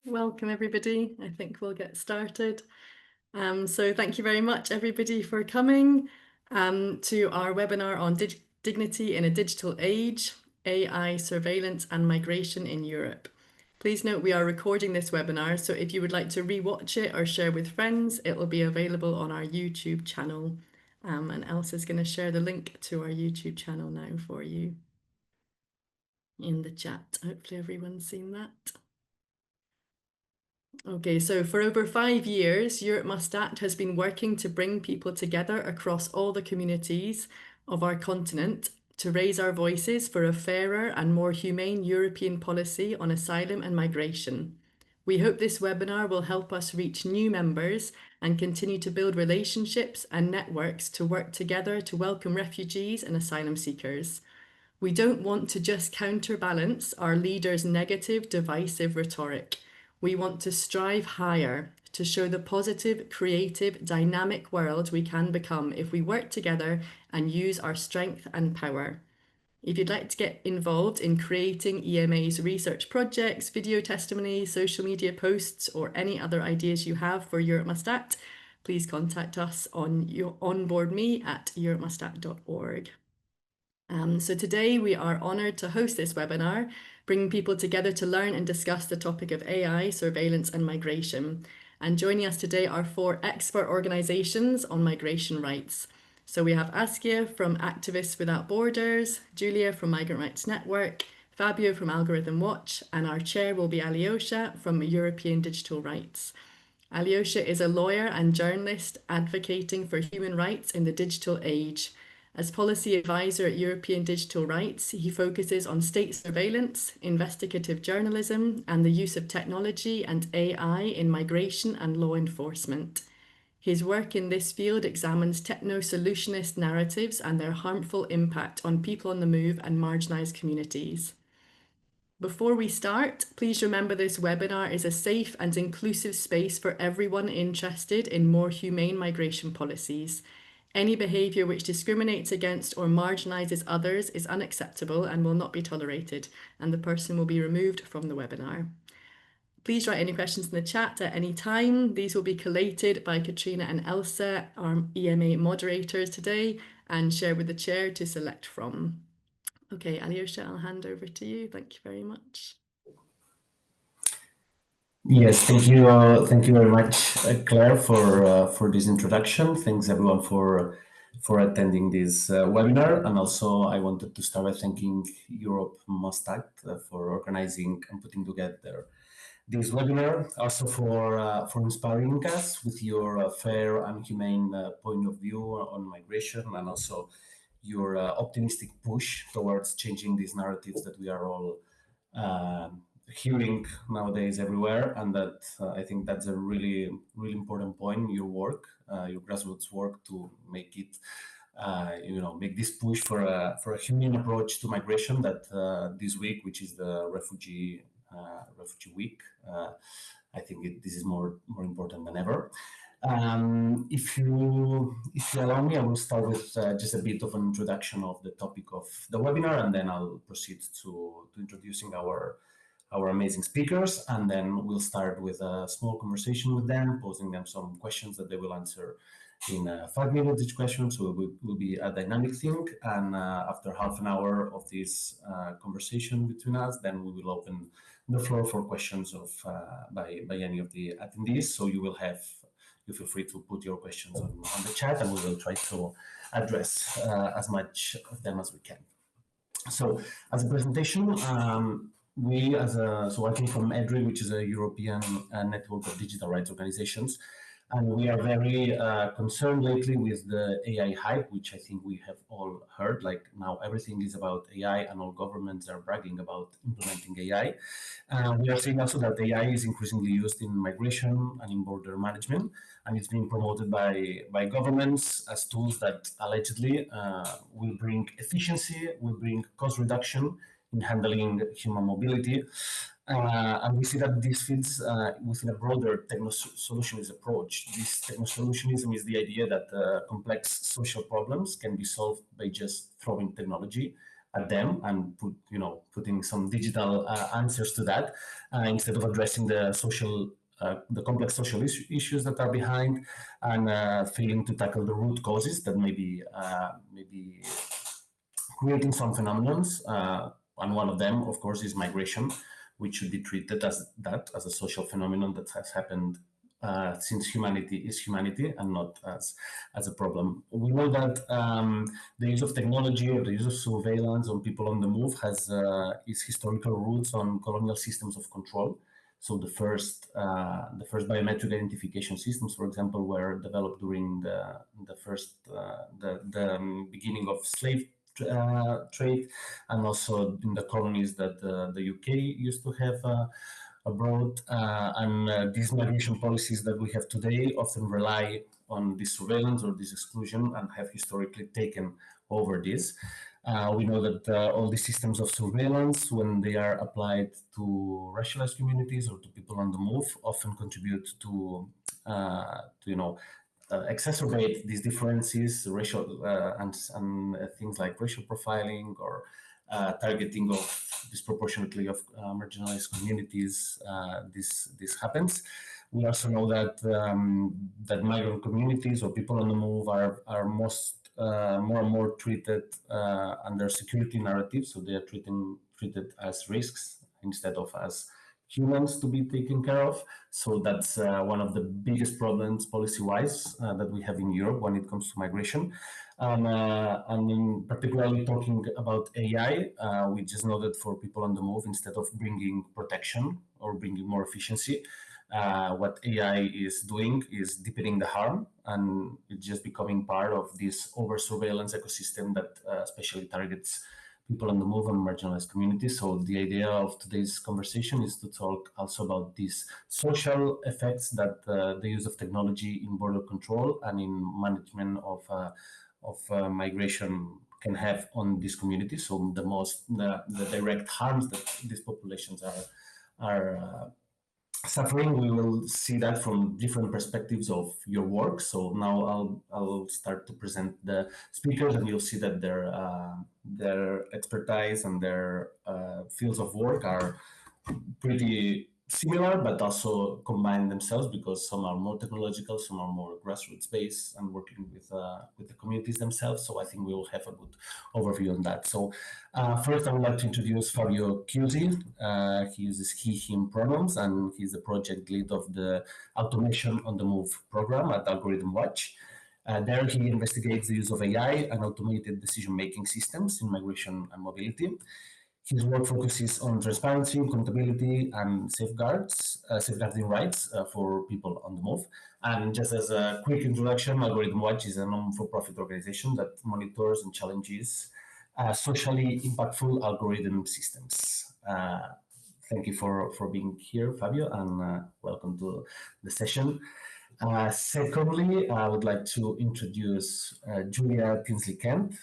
Welcome everybody. I think we'll get started. So thank you very much everybody for coming to our webinar on dignity in a digital age, AI surveillance and migration in Europe. Please note we are recording this webinar, so if you would like to rewatch it or share with friends, it will be available on our YouTube channel. And Elsa's going to share the link to our YouTube channel now for you in the chat. Hopefully everyone's seen that. Okay, so for over 5 years, Europe Must Act has been working to bring people together across all the communities of our continent to raise our voices for a fairer and more humane European policy on asylum and migration. We hope this webinar will help us reach new members and continue to build relationships and networks to work together to welcome refugees and asylum seekers. We don't want to just counterbalance our leaders' negative, divisive rhetoric. We want to strive higher to show the positive, creative, dynamic world we can become if we work together and use our strength and power. If you'd like to get involved in creating EMA's research projects, video testimonies, social media posts, or any other ideas you have for Europe Must Act, please contact us on onboardme@europemustact.org. So today we are honoured to host this webinar, bringing people together to learn and discuss the topic of AI, surveillance and migration. And joining us today are 4 expert organisations on migration rights. So we have Askiya from Activists Without Borders, Julia from Migrants Rights Network, Fabio from AlgorithmWatch, and our chair will be Aljosa from European Digital Rights. Aljosa is a lawyer and journalist advocating for human rights in the digital age. As policy advisor at European Digital Rights, he focuses on state surveillance, investigative journalism, and the use of technology and AI in migration and law enforcement. His work in this field examines techno-solutionist narratives and their harmful impact on people on the move and marginalized communities. Before we start, please remember this webinar is a safe and inclusive space for everyone interested in more humane migration policies. Any behaviour which discriminates against or marginalises others is unacceptable and will not be tolerated, and the person will be removed from the webinar. Please write any questions in the chat at any time. These will be collated by Katrina and Elsa, our EMA moderators today, and shared with the chair to select from. Okay, Aljosa, I'll hand over to you. Thank you very much. Yes, thank you very much, Claire, for this introduction. Thanks everyone for attending this webinar, and also I wanted to start by thanking Europe Must Act for organizing and putting together this webinar, also for inspiring us with your fair and humane point of view on migration, and also your optimistic push towards changing these narratives that we are all hearing nowadays everywhere, and that I think that's a really important point. Your work, your grassroots work, to make it, make this push for a humane approach to migration. That this week, which is the Refugee Week, I think this is more important than ever. If you allow me, I will start with just a bit of an introduction of the topic of the webinar, and then I'll proceed to introducing our amazing speakers, and then we'll start with a small conversation with them, posing them some questions that they will answer in 5 minutes each question. So it will be a dynamic thing, and after half an hour of this conversation between us, then we will open the floor for questions by any of the attendees. So you feel free to put your questions on the chat, and we will try to address as much of them as we can. So as a presentation, so I came from EDRi, which is a European network of digital rights organizations, and we are very concerned lately with the AI hype, which I think we have all heard. Like, now everything is about AI, and all governments are bragging about implementing AI. We are seeing also that AI is increasingly used in migration and in border management, and it's being promoted by governments as tools that allegedly will bring efficiency, will bring cost reduction in handling human mobility. And we see that this fits within a broader techno-solutionist approach. This techno-solutionism is the idea that complex social problems can be solved by just throwing technology at them and putting some digital answers to that instead of addressing the complex social issues that are behind, and failing to tackle the root causes that maybe creating some phenomenons. And one of them, of course, is migration, which should be treated as a social phenomenon that has happened since humanity is humanity, and not as a problem. We know that the use of technology or the use of surveillance on people on the move has its historical roots on colonial systems of control. So the first biometric identification systems, for example, were developed during the beginning of slave trade, and also in the colonies that the UK used to have abroad. And these migration policies that we have today often rely on this surveillance or this exclusion, and have historically taken over this. We know that all these systems of surveillance, when they are applied to racialized communities or to people on the move, often contribute to exacerbate these differences, racial and things like racial profiling or targeting of disproportionately of marginalized communities. This happens. We also know that that migrant communities or people on the move are more and more treated under security narratives, so they are treated as risks instead of as humans to be taken care of. So that's one of the biggest problems policy-wise that we have in Europe when it comes to migration. And particularly talking about AI, we just know that for people on the move, instead of bringing protection or bringing more efficiency, what AI is doing is deepening the harm, and it's just becoming part of this over-surveillance ecosystem that especially targets people on the move and marginalized communities. So the idea of today's conversation is to talk also about these social effects that the use of technology in border control and in management of migration can have on these communities. So the direct harms that these populations are suffering. We will see that from different perspectives of your work. So now I'll start to present the speakers, and you'll see that their expertise and their fields of work are pretty similar, but also combine themselves, because some are more technological, some are more grassroots based and working with the communities themselves. So I think we will have a good overview on that. So first, I would like to introduce Fabio Chiusi. He uses he/him pronouns, and he's the project lead of the Automation on the Move program at AlgorithmWatch. There, he investigates the use of AI and automated decision-making systems in migration and mobility. His work focuses on transparency, accountability, and safeguarding rights for people on the move. And just as a quick introduction, AlgorithmWatch is a non-for-profit organization that monitors and challenges socially impactful algorithm systems. Thank you for being here, Fabio, and welcome to the session. Secondly, I would like to introduce Julia Tinsley-Kent.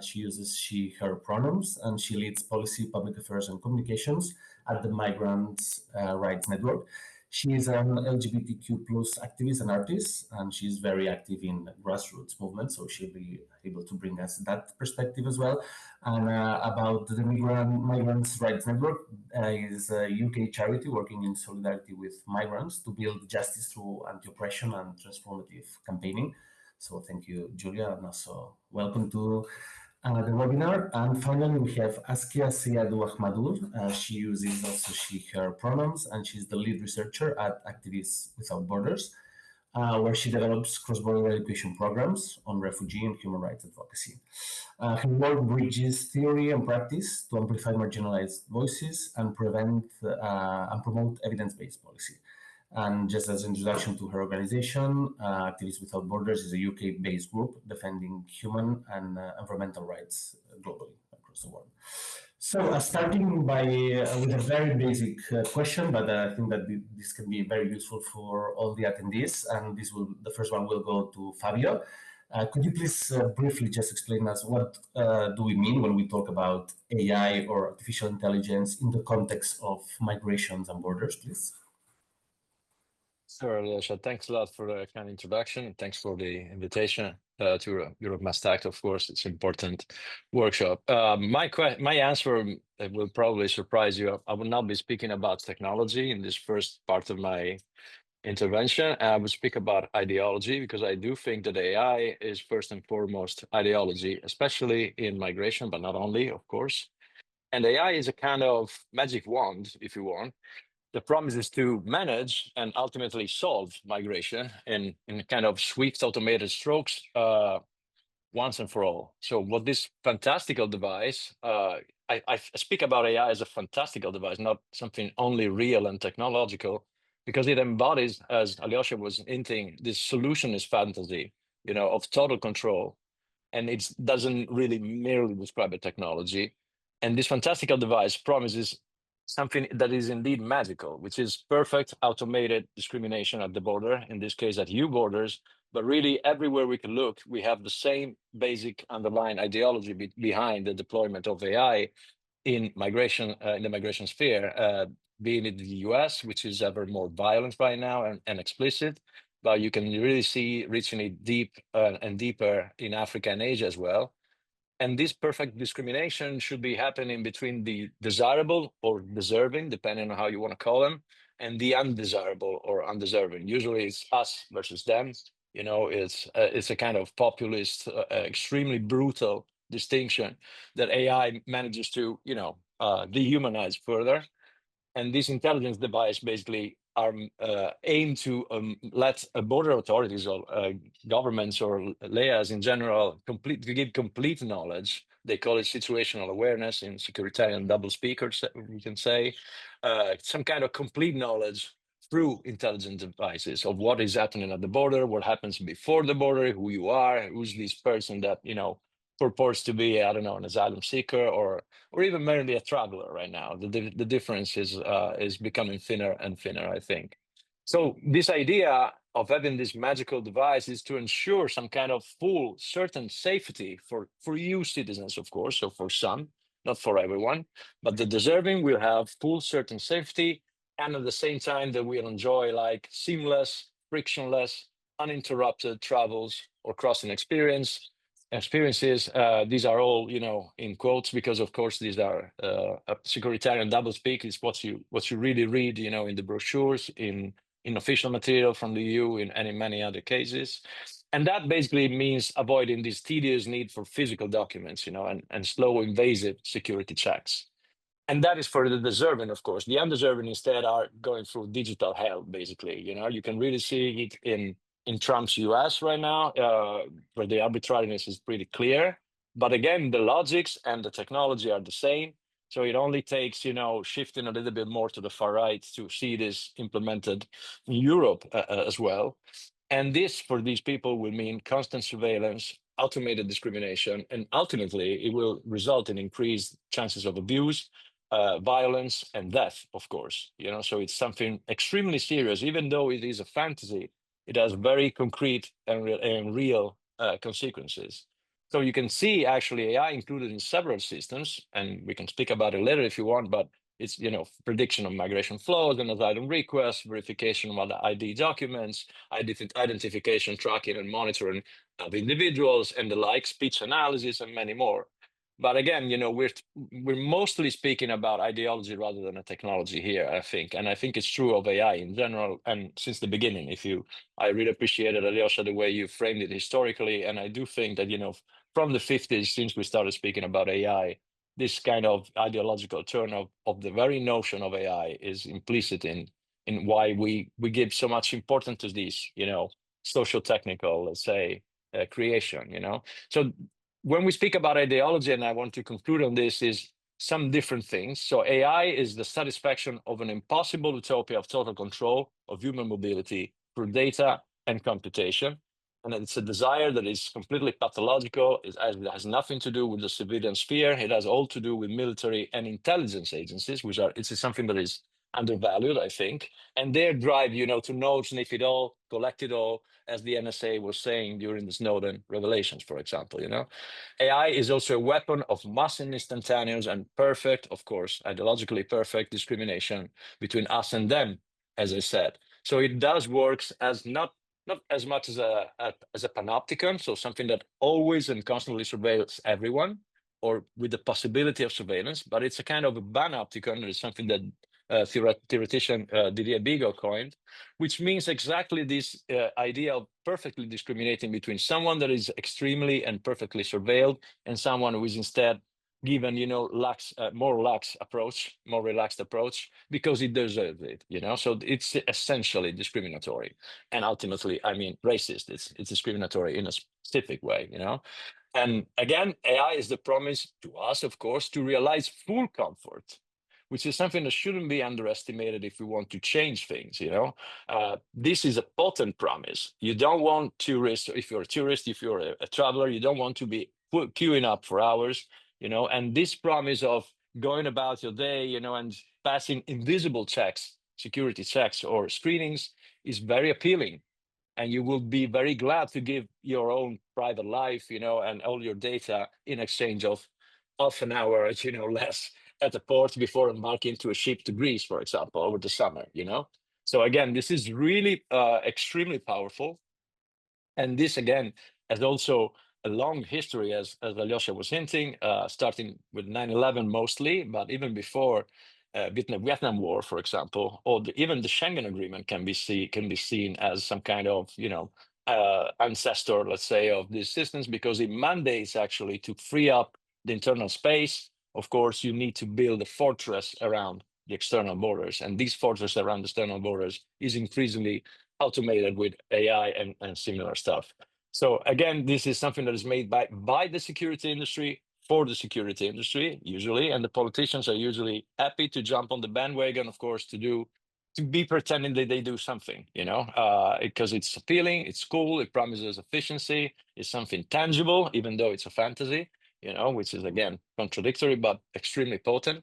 She uses she, her pronouns, and she leads policy, public affairs, and communications at the Migrants Rights Network. She is an LGBTQ plus activist and artist, and she's very active in grassroots movement, so she'll be able to bring us that perspective as well. And about the Migrants Rights Network, is a UK charity working in solidarity with migrants to build justice through anti-oppression and transformative campaigning. So thank you, Julia, and also welcome to the webinar. And finally, we have Askiya Seyadu Ahmadu. She uses also she, her pronouns, and she's the lead researcher at Activists Without Borders, where she develops cross-border education programs on refugee and human rights advocacy. Her work bridges theory and practice to amplify marginalized voices and prevent and promote evidence-based policy. And just as an introduction to her organization, Activists Without Borders is a UK-based group defending human and environmental rights globally across the world. So starting with a very basic question, but I think that this can be very useful for all the attendees, and the first one will go to Fabio. Could you please briefly just explain us what do we mean when we talk about AI or artificial intelligence in the context of migrations and borders, please? Sure, Alyosha. Thanks a lot for the kind introduction. And thanks for the invitation to Europe Mass Tech. Of course, it's an important workshop. My answer will probably surprise you. I will not be speaking about technology in this first part of my intervention. I will speak about ideology because I do think that AI is first and foremost ideology, especially in migration, but not only, of course. And AI is a kind of magic wand, if you want. The promise is to manage and ultimately solve migration in kind of swift automated strokes once and for all. So what this fantastical device, I speak about AI as a fantastical device, not something only real and technological, because it embodies, as Alyosha was hinting, this solutionist fantasy, of total control, and it doesn't really merely describe a technology. And this fantastical device promises something that is indeed magical, which is perfect automated discrimination at the border, in this case at EU borders. But really, everywhere we can look, we have the same basic underlying ideology behind the deployment of AI in migration, in the migration sphere, being in the US, which is ever more violent right now and explicit, but you can really see reaching it deep and deeper in Africa and Asia as well. And this perfect discrimination should be happening between the desirable or deserving, depending on how you want to call them, and the undesirable or undeserving. Usually it's us versus them. It's a kind of populist, extremely brutal distinction that AI manages to, dehumanize further. And this intelligence device basically are aimed to let border authorities or governments or layers in general to give complete knowledge. They call it situational awareness in securitarian double speakers, we can say, some kind of complete knowledge through intelligent devices of what is happening at the border, what happens before the border, who you are, who's this person that, purports to be, I don't know, an asylum seeker or even merely a traveler right now. The difference is becoming thinner and thinner, I think. So this idea of having this magical device is to ensure some kind of full, certain safety for EU citizens, of course, so for some, not for everyone, but the deserving will have full, certain safety, and at the same time that we'll enjoy like seamless, frictionless, uninterrupted travels or crossing experiences. These are all, in quotes, because of course these are a securitarian doublespeak is what you really read, in the brochures, in official material from the EU, and in many other cases. And that basically means avoiding this tedious need for physical documents, and slow, invasive security checks. And that is for the deserving, of course. The undeserving instead are going through digital hell, basically. You can really see it in Trump's US right now, where the arbitrariness is pretty clear. But again, the logics and the technology are the same. So it only takes, shifting a little bit more to the far right to see this implemented in Europe as well. And this, for these people, will mean constant surveillance, automated discrimination, and ultimately it will result in increased chances of abuse, violence, and death, of course. So it's something extremely serious. Even though it is a fantasy, it has very concrete and real consequences. So you can see actually AI included in several systems, and we can speak about it later if you want, but it's, prediction of migration flows and asylum requests, verification of the ID documents, identification, tracking, and monitoring of individuals and the like, speech analysis, and many more. But again, we're mostly speaking about ideology rather than a technology here, I think. And I think it's true of AI in general. And since the beginning, I really appreciated, Alyosha, the way you framed it historically. And I do think that, from the 50s, since we started speaking about AI, this kind of ideological turn of the very notion of AI is implicit in why we give so much importance to this, social technical, let's say, creation, So when we speak about ideology, and I want to conclude on this, is some different things. So AI is the satisfaction of an impossible utopia of total control of human mobility through data and computation. And it's a desire that is completely pathological. It has nothing to do with the civilian sphere. It has all to do with military and intelligence agencies, it's something that is undervalued, I think. And their drive, to know, sniff it all, collect it all, as the NSA was saying during the Snowden revelations, for example. AI is also a weapon of mass and instantaneous and perfect, of course, ideologically perfect discrimination between us and them, as I said. So it does works as not as much as a panopticon, so something that always and constantly surveils everyone, or with the possibility of surveillance, but it's a kind of a panopticon. It's something that theoretician Didier Bigot coined, which means exactly this idea of perfectly discriminating between someone that is extremely and perfectly surveilled and someone who is instead given, more relaxed approach because he deserves it, So it's essentially discriminatory, and ultimately, I mean, racist. It's discriminatory in a specific way, And again, AI is the promise to us, of course, to realize full comfort, which is something that shouldn't be underestimated if we want to change things, This is a potent promise. You don't want tourists, if you're a tourist, if you're a traveler, you don't want to be queuing up for hours, and this promise of going about your day, and passing invisible checks, security checks or screenings is very appealing. And you will be very glad to give your own private life, and all your data in exchange of half an hour, less at the port before embarking to a ship to Greece, for example, over the summer, So again, this is really extremely powerful. And this, again, has also a long history, as Aljosa was hinting, starting with 9/11 mostly, but even before Vietnam War, for example, or even the Schengen Agreement can be seen as some kind of, ancestor, let's say, of these systems, because it mandates actually to free up the internal space. Of course, you need to build a fortress around the external borders, and this fortress around the external borders is increasingly automated with AI and similar stuff. So again, this is something that is made by the security industry for the security industry, usually, and the politicians are usually happy to jump on the bandwagon, of course, to be pretending that they do something, because it's appealing, it's cool, it promises efficiency, it's something tangible, even though it's a fantasy, which is, again, contradictory, but extremely potent.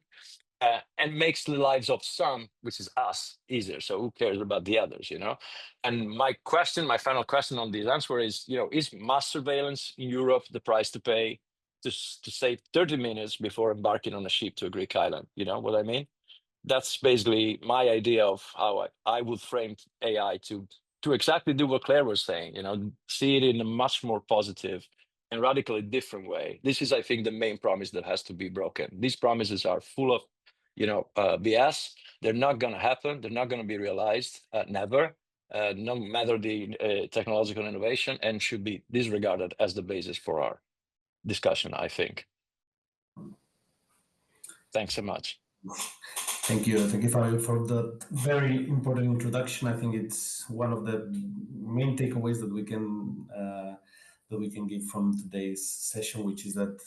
And makes the lives of some, which is us, easier. So who cares about the others, And my final question on this answer is, is mass surveillance in Europe the price to pay to save 30 minutes before embarking on a ship to a Greek island? You know what I mean? That's basically my idea of how I would frame AI to exactly do what Claire was saying, see it in a much more positive and radically different way. This is, I think, the main promise that has to be broken. These promises are full of BS. They're not going to happen. They're not going to be realized, never, no matter the technological innovation, and should be disregarded as the basis for our discussion, I think. Thanks so much. Thank you, Fabio, for that very important introduction. I think it's one of the main takeaways that we can give from today's session, which is that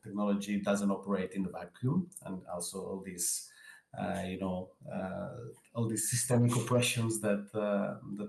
technology doesn't operate in a vacuum, and also all these all these systemic oppressions that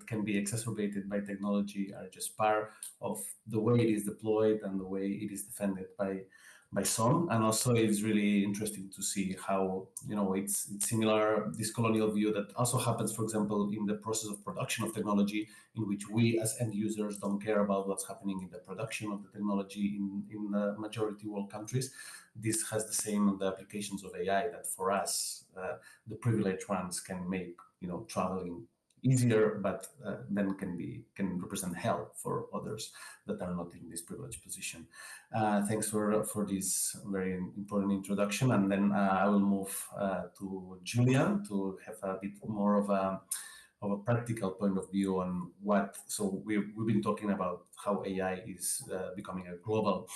can be exacerbated by technology are just part of the way it is deployed and the way it is defended by some. And also it's really interesting to see how it's similar, this colonial view that also happens, for example, in the process of production of technology, in which we as end users don't care about what's happening in the production of the technology in the majority world countries. This has the same on the applications of AI, that for us, the privileged ones can make traveling easier, but then can represent hell for others that are not in this privileged position. Thanks for this very important introduction, and then I will move to Julia to have a bit more of a practical point of view on what. So we've been talking about how AI is becoming a global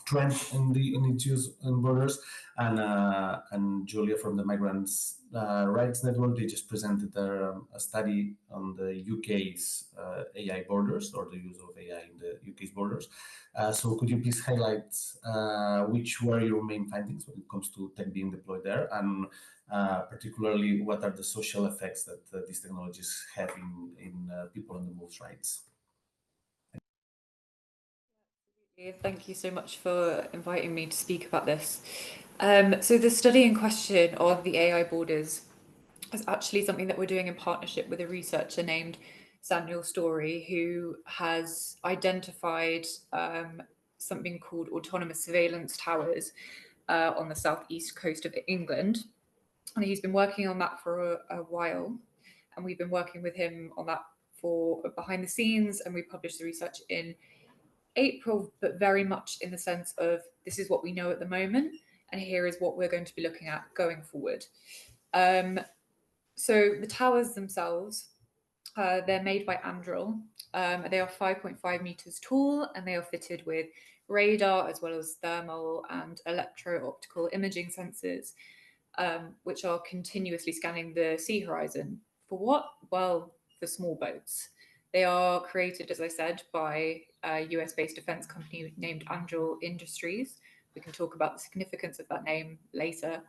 trend in its use in borders, and Julia from the Migrants Rights Network, they just presented a study on the UK's AI borders, or the use of AI in the UK's borders. So could you please highlight which were your main findings when it comes to tech being deployed there, and particularly what are the social effects that these technologies have in people on the move's rights? Thank you so much for inviting me to speak about this. So the study in question on the AI borders is actually something that we're doing in partnership with a researcher named Samuel Story, who has identified something called autonomous surveillance towers on the southeast coast of England. And he's been working on that for a while. and we've been working with him on that for behind the scenes, and we published the research in April, but very much in the sense of this is what we know at the moment, and here is what we're going to be looking at going forward. So the towers themselves, they're made by Anduril. They are 5.5 meters tall, and they are fitted with radar as well as thermal and electro-optical imaging sensors, which are continuously scanning the sea horizon. For what? Well, for small boats. They are created, as I said, by a US-based defense company named Anduril Industries. We can talk about the significance of that name later.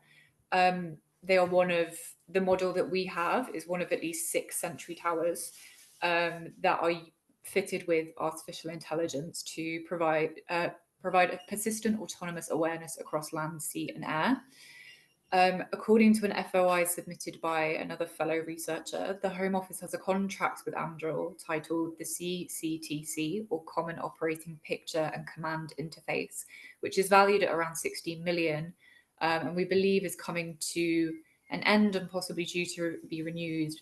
They are one of the model that we have is one of at least 6 Sentry towers that are fitted with artificial intelligence to provide a persistent autonomous awareness across land, sea, and air. According to an FOI submitted by another fellow researcher, the Home Office has a contract with Anduril titled the CCTC, or Common Operating Picture and Command Interface, which is valued at around 16 million, and we believe is coming to an end and possibly due to be renewed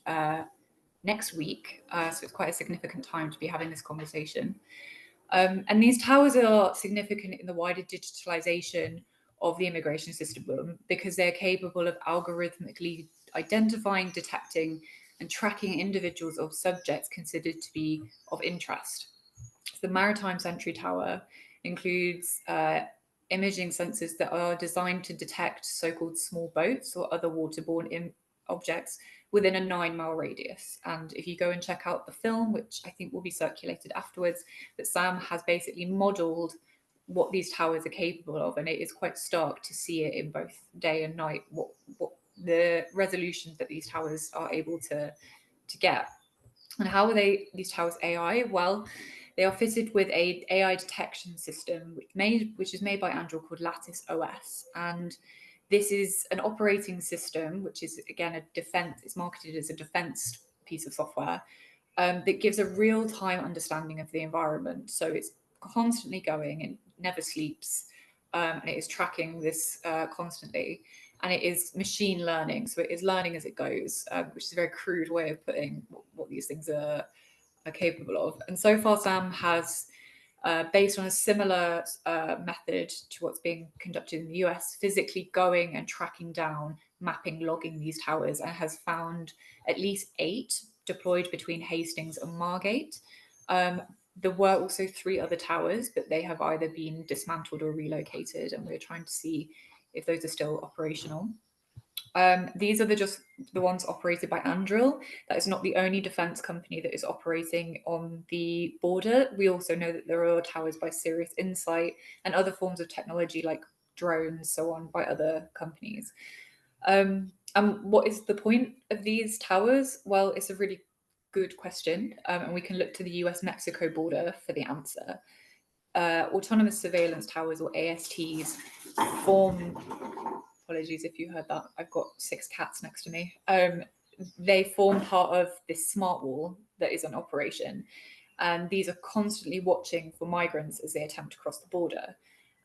next week. So it's quite a significant time to be having this conversation. And these towers are significant in the wider digitalization of the immigration system because they're capable of algorithmically identifying, detecting, and tracking individuals or subjects considered to be of interest. The Maritime Sentry Tower includes imaging sensors that are designed to detect so-called small boats or other waterborne objects within a 9-mile radius. And if you go and check out the film, which I think will be circulated afterwards, that Sam has basically modeled what these towers are capable of, and it is quite stark to see it in both day and night, what the resolutions that these towers are able to get. And how are these towers AI? Well, they are fitted with an AI detection system which is made by Anduril called Lattice OS. And this is an operating system, which is, again, it's marketed as a defense piece of software that gives a real-time understanding of the environment. So it's constantly going and never sleeps, and it is tracking this constantly. And it is machine learning, so it is learning as it goes, which is a very crude way of putting what these things are capable of. And so far, Sam has, based on a similar method to what's being conducted in the US, physically going and tracking down, mapping, logging these towers, and has found at least 8 deployed between Hastings and Margate. There were also 3 other towers, but they have either been dismantled or relocated, and we're trying to see if those are still operational. These are just the ones operated by Anduril. That is not the only defense company that is operating on the border. We also know that there are towers by Sirius Insight and other forms of technology like drones, so on, by other companies. And what is the point of these towers? Well, it's a really good question, and we can look to the US-Mexico border for the answer. Autonomous surveillance towers, or ASTs, form... Apologies if you heard that. I've got 6 cats next to me. They form part of this smart wall that is in operation. And these are constantly watching for migrants as they attempt to cross the border.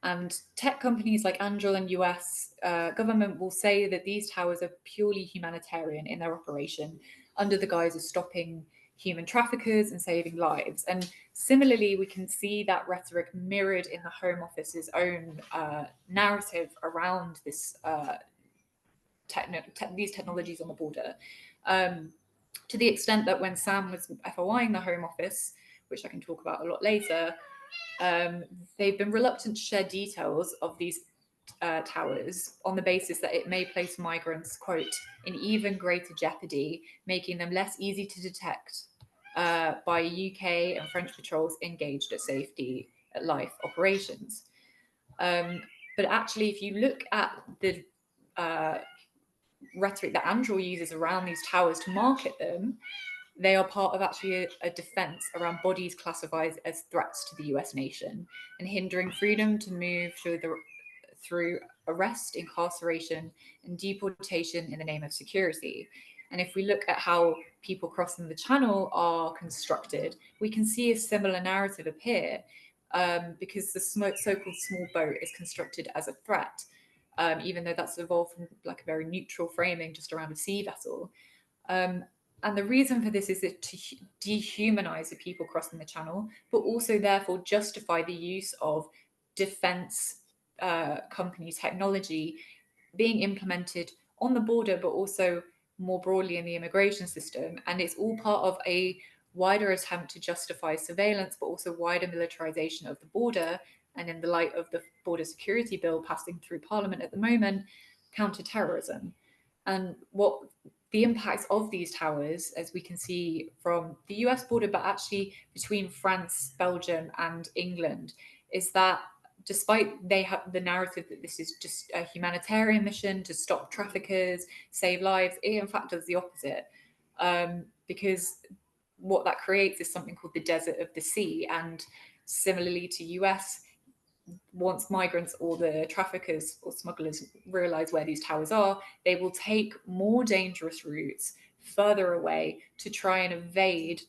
And tech companies like Anduril and US government will say that these towers are purely humanitarian in their operation under the guise of stopping human traffickers and saving lives. And similarly, we can see that rhetoric mirrored in the Home Office's own narrative around this these technologies on the border, to the extent that when Sam was FOIing the Home Office, which I can talk about a lot later, they've been reluctant to share details of these towers on the basis that it may place migrants, quote, in even greater jeopardy, making them less easy to detect by UK and French patrols engaged at safety at life operations. But actually, if you look at the rhetoric that Anduril uses around these towers to market them, they are part of actually a defense around bodies classified as threats to the US nation and hindering freedom to move through arrest, incarceration, and deportation in the name of security. And if we look at how people crossing the channel are constructed, we can see a similar narrative appear because the so-called small boat is constructed as a threat, even though that's evolved from like a very neutral framing just around a sea vessel. And the reason for this is to dehumanize the people crossing the channel, but also therefore justify the use of defense company technology being implemented on the border, but also more broadly in the immigration system. And it's all part of a wider attempt to justify surveillance, but also wider militarization of the border. And in the light of the border security bill passing through Parliament at the moment, counter-terrorism. And what the impacts of these towers, as we can see from the US border, but actually between France, Belgium, and England, is that despite they have the narrative that this is just a humanitarian mission to stop traffickers, save lives, it in fact does the opposite. Because what that creates is something called the desert of the sea. And similarly to US, once migrants or the traffickers or smugglers realize where these towers are, they will take more dangerous routes further away to try and evade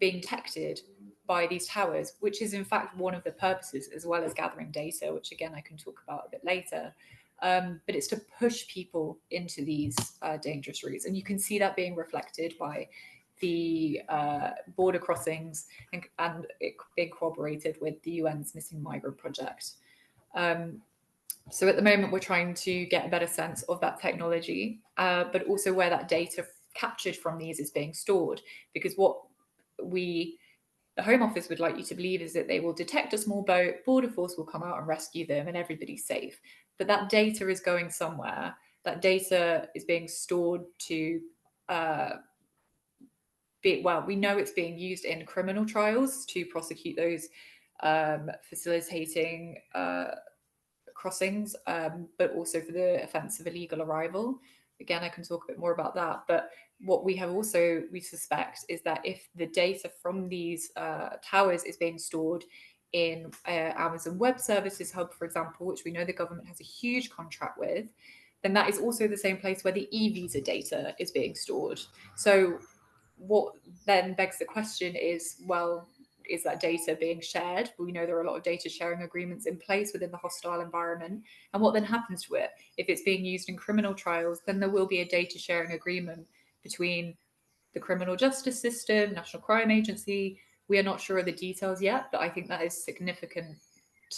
being detected by these towers, which is in fact one of the purposes, as well as gathering data, which again I can talk about a bit later. But it's to push people into these dangerous routes. And you can see that being reflected by the border crossings and it being corroborated with the UN's Missing Migrant Project. So at the moment, we're trying to get a better sense of that technology, but also where that data captured from these is being stored. Because what the Home Office would like you to believe is that they will detect a small boat, Border Force will come out and rescue them, and everybody's safe. But that data is going somewhere. That data is being stored to we know it's being used in criminal trials to prosecute those facilitating crossings, but also for the offence of illegal arrival. Again, I can talk a bit more about that. But what we suspect is that if the data from these towers is being stored in Amazon Web Services Hub, for example, which we know the government has a huge contract with, then that is also the same place where the e-visa data is being stored. So what then begs the question is, well, is that data being shared? We know there are a lot of data sharing agreements in place within the hostile environment. And what then happens to it? If it's being used in criminal trials, then there will be a data sharing agreement between the criminal justice system, National Crime Agency. We are not sure of the details yet, but I think that is significant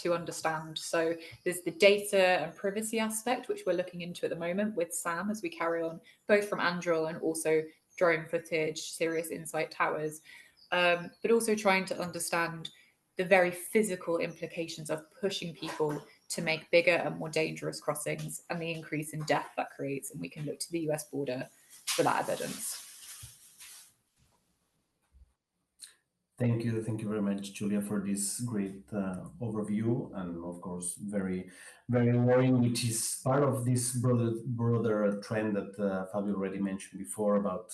to understand. So there's the data and privacy aspect, which we're looking into at the moment with Sam as we carry on, both from Andril and also drone footage, Sirius Insight towers, but also trying to understand the very physical implications of pushing people to make bigger and more dangerous crossings and the increase in death that creates. And we can look to the US border for that evidence. Thank you very much, Julia, for this great overview, and of course, very, very worrying, which is part of this broader trend that Fabio already mentioned before about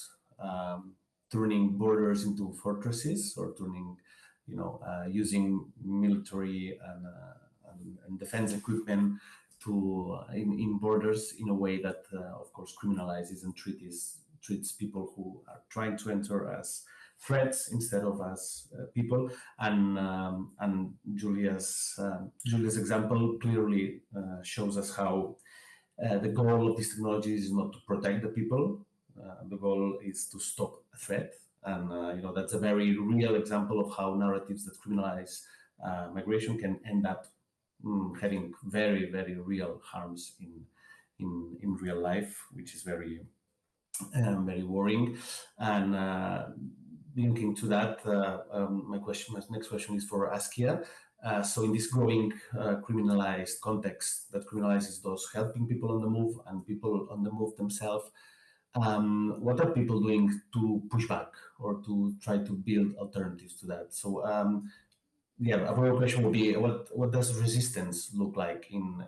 turning borders into fortresses, or turning, using military and defense equipment to in borders in a way that, of course, criminalizes and treats people who are trying to enter as threats instead of as people. And Julia's example clearly shows us how the goal of this technology is not to protect the people. The goal is to stop a threat. And that's a very real example of how narratives that criminalize migration can end up having very, very real harms in real life, which is very very worrying. And linking to that, my next question is for Askiya. So in this growing criminalized context that criminalizes those helping people on the move and people on the move themselves, what are people doing to push back or to try to build alternatives to that? So a broader question would be, what does resistance look like in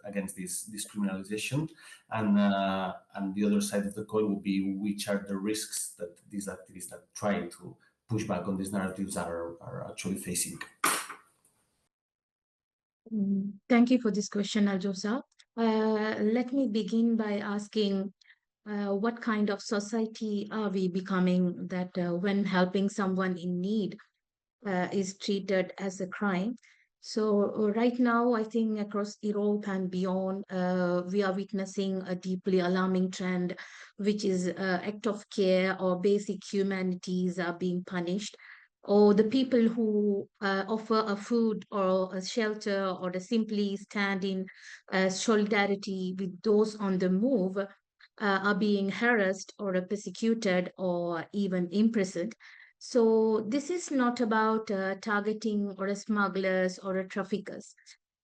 against this criminalization, and the other side of the coin would be, which are the risks that these activists that try to push back on these narratives are actually facing? Thank you for this question, Aljosa. Let me begin by asking, what kind of society are we becoming that when helping someone in need is treated as a crime? So right now, I think across Europe and beyond, we are witnessing a deeply alarming trend, which is act of care or basic humanities are being punished, or the people who offer a food or a shelter or simply stand in solidarity with those on the move are being harassed or persecuted or even imprisoned. So this is not about targeting or smugglers or traffickers.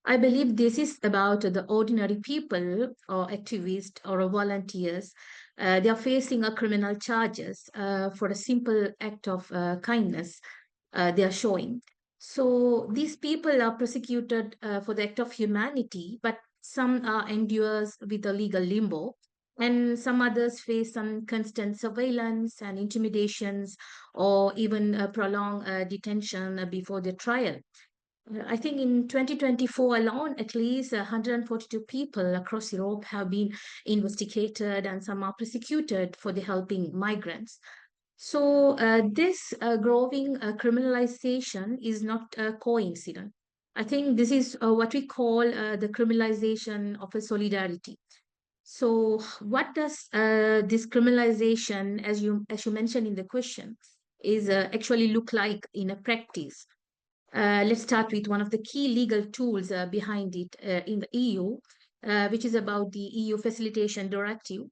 I believe this is about the ordinary people or activists or volunteers. They are facing a criminal charges for a simple act of kindness they are showing. So these people are prosecuted for the act of humanity, but some are endures with a legal limbo, and some others face some constant surveillance and intimidations, or even prolonged detention before the trial. I think in 2024 alone, at least 142 people across Europe have been investigated, and some are prosecuted for the helping migrants. So this growing criminalization is not a coincidence. I think this is what we call the criminalization of a solidarity. So what does this criminalization, as you mentioned in the question, is actually look like in a practice? Let's start with one of the key legal tools behind it in the EU, which is about the EU Facilitation Directive.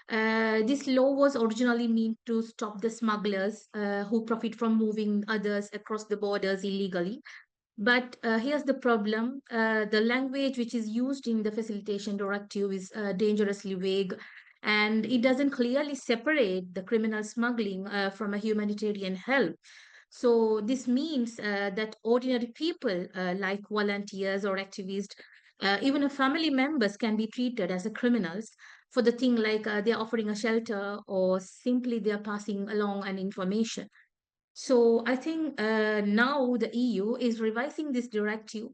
This law was originally meant to stop the smugglers who profit from moving others across the borders illegally. But here's the problem. The language which is used in the Facilitation Directive is dangerously vague, and it doesn't clearly separate the criminal smuggling from a humanitarian help. So this means that ordinary people like volunteers or activists, even family members can be treated as a criminals for the thing like they're offering a shelter or simply they're passing along an information. So I think now the EU is revising this directive,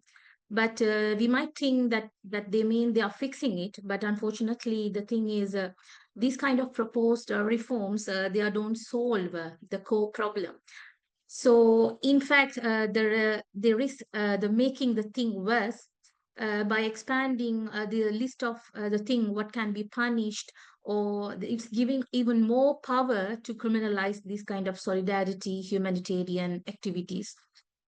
but we might think that they mean they are fixing it. But unfortunately, the thing is, these kind of proposed reforms they don't solve the core problem. So, in fact, there is the making the thing worse by expanding the list of the thing what can be punished, or it's giving even more power to criminalize this kind of solidarity, humanitarian activities.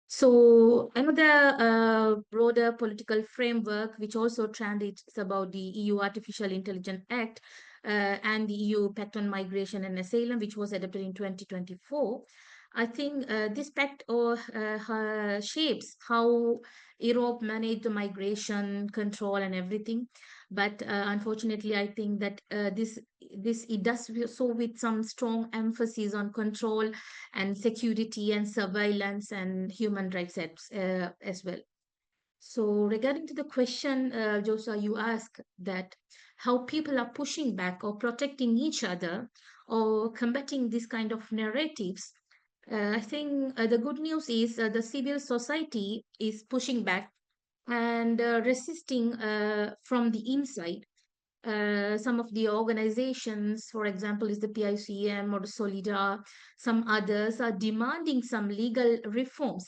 So another broader political framework, which also translates about the EU Artificial Intelligence Act and the EU Pact on Migration and Asylum, which was adopted in 2024. I think this pact shapes how Europe managed the migration control and everything. But unfortunately, I think that this it does so with some strong emphasis on control and security and surveillance and human rights as well. So regarding to the question, Josa, you ask that how people are pushing back or protecting each other or combating this kind of narratives. I think the good news is the civil society is pushing back and resisting from the inside. Some of the organizations, for example, is the PICM or the Solidar, some others are demanding some legal reforms,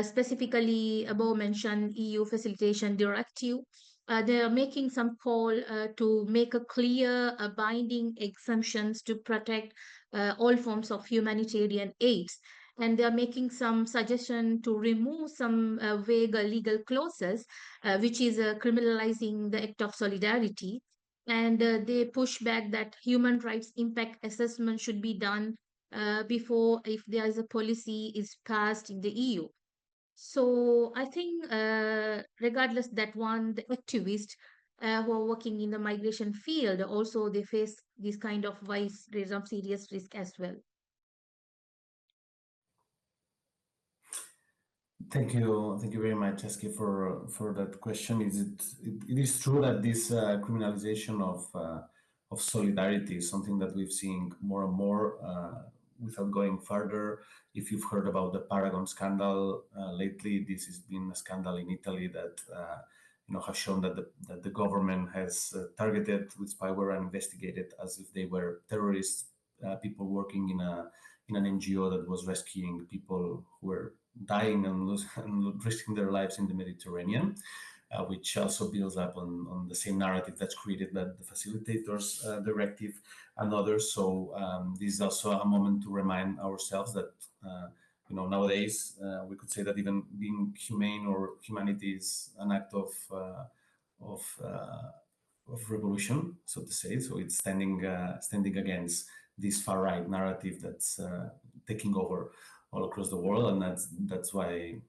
specifically above mentioned EU Facilitation Directive. They are making some call to make a clear, binding exemptions to protect all forms of humanitarian aids. And they are making some suggestion to remove some vague legal clauses, which is criminalizing the act of solidarity, and they push back that human rights impact assessment should be done before if there is a policy is passed in the EU. So I think regardless that one, the activists who are working in the migration field also they face this kind of wise of serious risk as well. Thank you very much, Askiya, for that question. It is true that this criminalization of solidarity is something that we've seen more and more. Without going further, if you've heard about the Paragon scandal lately, this has been a scandal in Italy that has shown that the government has targeted with spyware and investigated as if they were terrorists, people working in in an NGO that was rescuing people who were dying and risking their lives in the Mediterranean, which also builds up on the same narrative that's created by the Facilitators Directive and others. So this is also a moment to remind ourselves that nowadays we could say that even being humane or humanity is an act of revolution, so to say. So it's standing against this far right narrative that's taking over all across the world, and that's why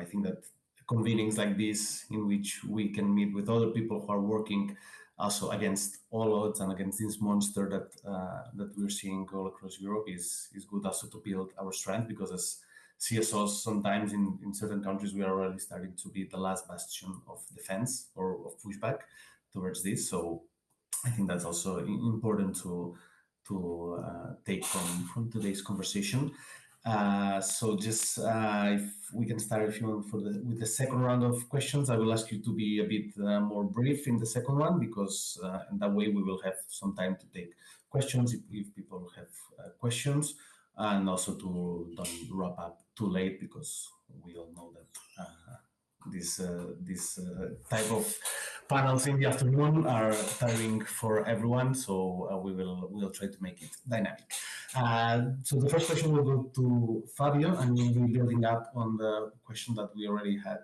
I think that convenings like this, in which we can meet with other people who are working also against all odds and against this monster that we're seeing all across Europe, is good also to build our strength, because as CSOs, sometimes in certain countries, we are already starting to be the last bastion of defense or of pushback towards this. So I think that's also important to take from today's conversation. So just if we can start, if you want, with the second round of questions. I will ask you to be a bit more brief in the second one, because in that way we will have some time to take questions if people have questions, and also to don't wrap up too late, because we all know that this type of panels in the afternoon are tiring for everyone. So we'll try to make it dynamic. So the first question will go to Fabio, and we'll be building up on the question that we already had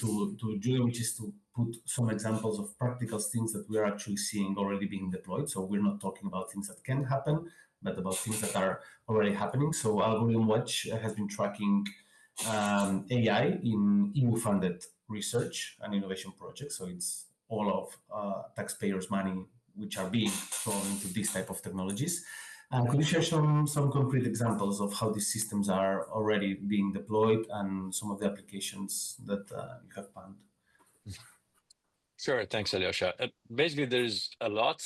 to Julia, which is to put some examples of practical things that we are actually seeing already being deployed. So we're not talking about things that can happen, but about things that are already happening. So AlgorithmWatch has been tracking AI in EU-funded research and innovation projects. So it's all of taxpayers' money which are being thrown into this type of technologies. Could you share some concrete examples of how these systems are already being deployed and some of the applications that you have found? Sure, thanks, Alyosha. Basically, there's a lot.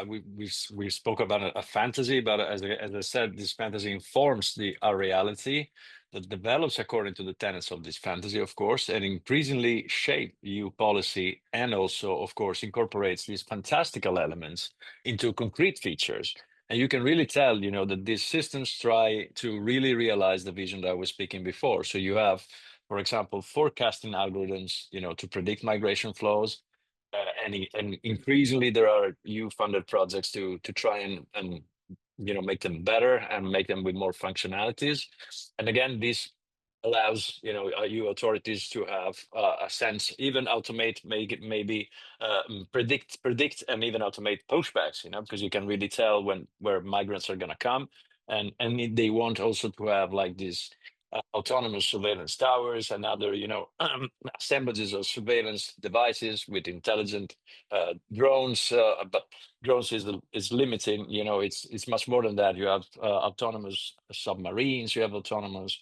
We spoke about a fantasy, but as I said, this fantasy informs our reality that develops according to the tenets of this fantasy, of course, and increasingly shape EU policy, and also, of course, incorporates these fantastical elements into concrete features. And you can really tell, that these systems try to really realize the vision that I was speaking before. So you have, for example, forecasting algorithms, to predict migration flows. And increasingly there are EU-funded projects to try and make them better and make them with more functionalities. And again, this allows EU authorities to have a sense, even automate, make it maybe predict and even automate pushbacks, because you can really tell where migrants are going to come, and they want also to have like this autonomous surveillance towers and other assemblages of surveillance devices with intelligent drones, but drones is limiting. It's much more than that. You have autonomous submarines, you have autonomous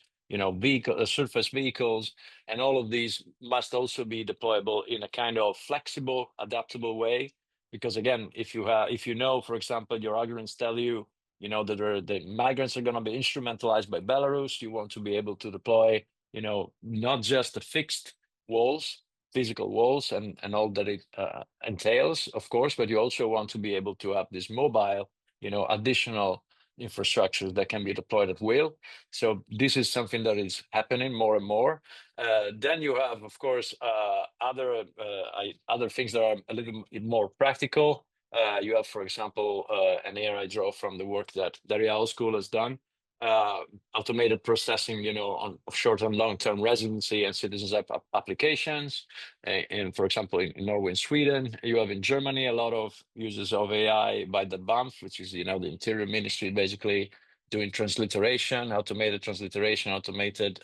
surface vehicles, and all of these must also be deployable in a kind of flexible, adaptable way. Because again, if you for example, your algorithms tell you, that the migrants are going to be instrumentalized by Belarus, you want to be able to deploy, not just the fixed walls, physical walls, and all that it entails, of course, but you also want to be able to have this mobile, additional infrastructures that can be deployed at will. So this is something that is happening more and more. Then you have, of course, other things that are a little bit more practical. You have, for example, an area I draw from the work that the Real School has done, automated processing, of short and long-term residency and citizenship applications. And for example, in Norway and Sweden, you have in Germany a lot of uses of AI by the BAMF, which is, the Interior Ministry, basically doing transliteration, automated transliteration, automated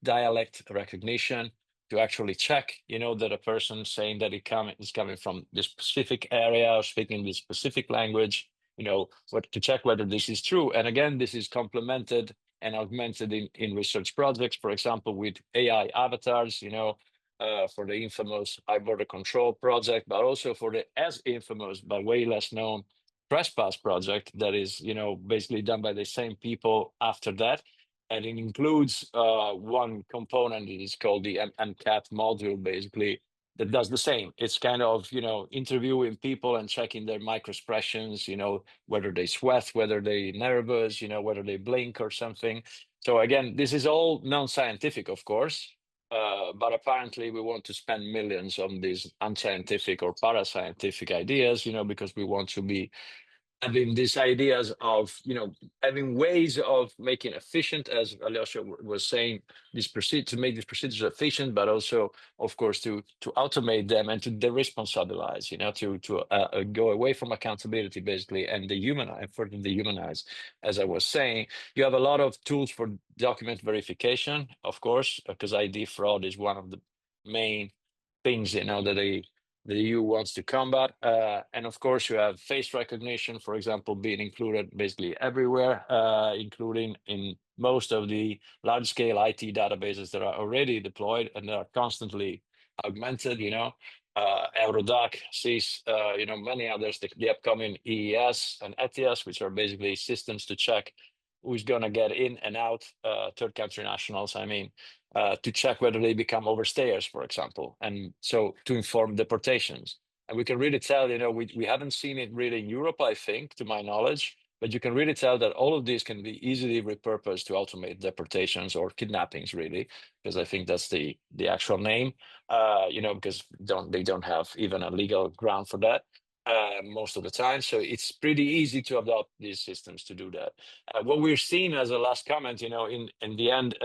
dialect recognition, to actually check, that a person saying that is coming from this specific area or speaking this specific language, to check whether this is true. And again, this is complemented and augmented in research projects, for example, with AI avatars, for the infamous border control project, but also for the as infamous but way less known trespass project that is, basically done by the same people after that. And it includes one component that is called the MCAT module, basically, that does the same. It's kind of, interviewing people and checking their micro expressions, whether they sweat, whether they nervous, whether they blink or something. So again, this is all non-scientific, of course, but apparently we want to spend millions on these unscientific or parascientific ideas, because we want to be having these ideas of, having ways of making efficient, as Aljosa was saying, to make these procedures efficient, but also, of course, to automate them and to deresponsabilize, to go away from accountability, basically, and further dehumanize. As I was saying, you have a lot of tools for document verification, of course, because ID fraud is one of the main things, that the EU wants to combat. And of course, you have face recognition, for example, being included basically everywhere, including in most of the large-scale IT databases that are already deployed and are constantly augmented, Eurodac, SIS, many others, the upcoming EES and ETIAS, which are basically systems to check who's going to get in and out, third country nationals, to check whether they become overstayers, for example, and so to inform deportations. And we can really tell, we haven't seen it really in Europe, I think, to my knowledge, but you can really tell that all of these can be easily repurposed to automate deportations or kidnappings, really, because I think that's the actual name, because they don't have even a legal ground for that. Most of the time. So it's pretty easy to adopt these systems to do that. What we're seeing as a last comment, in the end,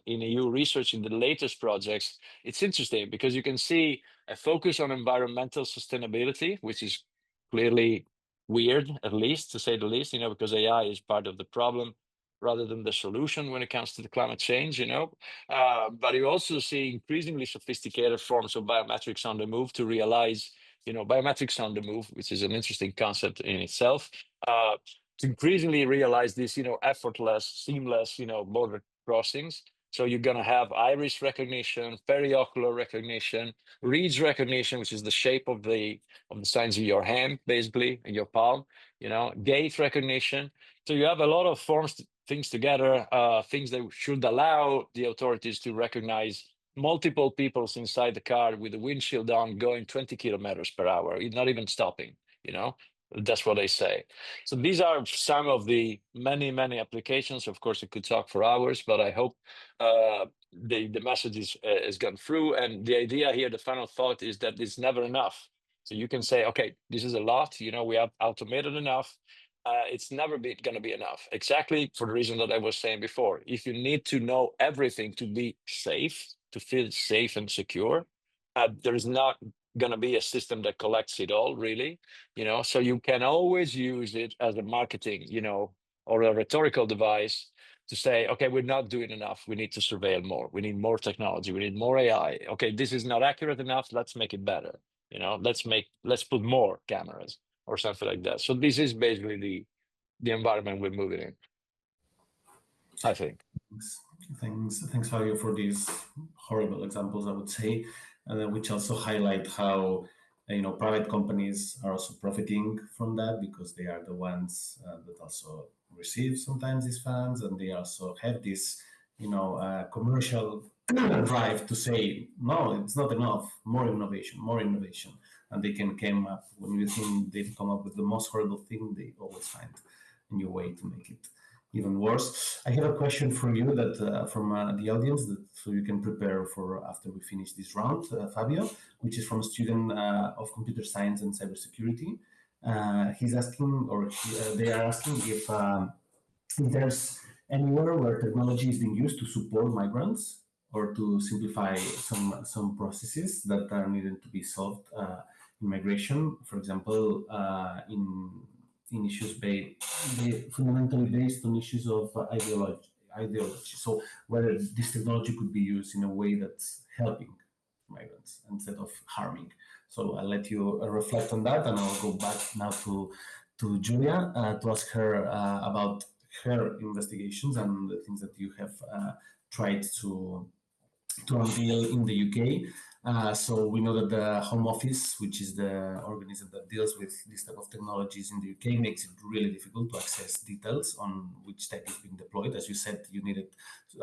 in EU research, in the latest projects, it's interesting because you can see a focus on environmental sustainability, which is clearly weird, at least to say the least, because AI is part of the problem rather than the solution when it comes to the climate change, but you also see increasingly sophisticated forms of biometrics on the move to realize biometrics on the move, which is an interesting concept in itself, to increasingly realize this, effortless, seamless, border crossings. So you're going to have iris recognition, periocular recognition, reeds recognition, which is the shape of the signs of your hand, basically, in your palm, gait recognition. So you have a lot of things together, things that should allow the authorities to recognize multiple people inside the car with the windshield on going 20 kilometers per hour, not even stopping, that's what they say. So these are some of the many, many applications. Of course, I could talk for hours, but I hope the message is gone through. And the idea here, the final thought is that it's never enough. So you can say, okay, this is a lot, we have automated enough. It's never going to be enough, exactly for the reason that I was saying before. If you need to know everything to be safe, to feel safe and secure, there is not going to be a system that collects it all, really, so you can always use it as a marketing, or a rhetorical device to say, okay, we're not doing enough. We need to surveil more. We need more technology. We need more AI. Okay, this is not accurate enough. Let's make it better. Let's put more cameras or something like that. So this is basically the environment we're moving in, I think. Thanks, Fabio, for these horrible examples, I would say, which also highlight how private companies are also profiting from that, because they are the ones that also receive sometimes these funds, and they also have this commercial drive to say, no, it's not enough, more innovation, and they can come up, when you think they've come up with the most horrible thing, they always find a new way to make it even worse. I have a question for you that from the audience, so you can prepare for after we finish this round, Fabio, which is from a student of computer science and cybersecurity. He's asking, or they are asking, if there's anywhere where technology is being used to support migrants or to simplify some processes that are needed to be solved in migration, for example, in issues fundamentally based on issues of ideology. So whether this technology could be used in a way that's helping migrants instead of harming. So I'll let you reflect on that, and I'll go back now to Julia to ask her about her investigations and the things that you have tried to unveil in the UK. So we know that the Home Office, which is the organism that deals with this type of technologies in the UK, makes it really difficult to access details on which tech is being deployed. As you said, you needed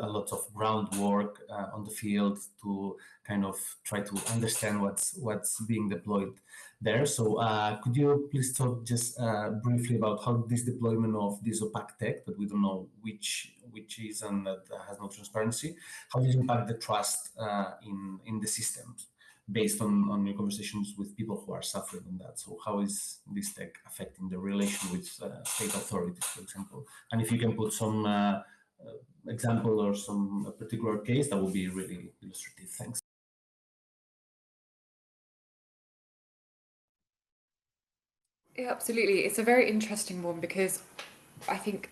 a lot of groundwork on the field to kind of try to understand what's being deployed there. So could you please talk just briefly about how this deployment of this opaque tech that we don't know which is and that has no transparency, how does it impact the trust in the systems based on your conversations with people who are suffering in that? So how is this tech affecting the relation with state authorities, for example? And if you can put some example or some particular case, that would be really illustrative. Thanks. Yeah, absolutely. It's a very interesting one because I think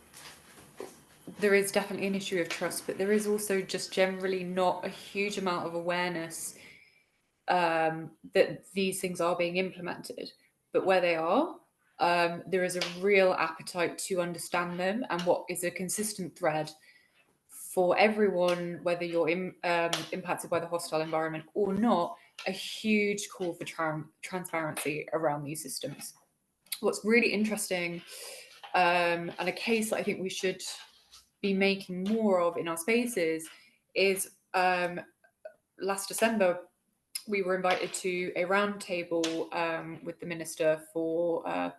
there is definitely an issue of trust, but there is also just generally not a huge amount of awareness that these things are being implemented. But where they are, there is a real appetite to understand them, and what is a consistent thread for everyone, whether you're impacted by the hostile environment or not, a huge call for transparency around these systems. What's really interesting, and a case that I think we should be making more of in our spaces, is last December we were invited to a roundtable with the Minister for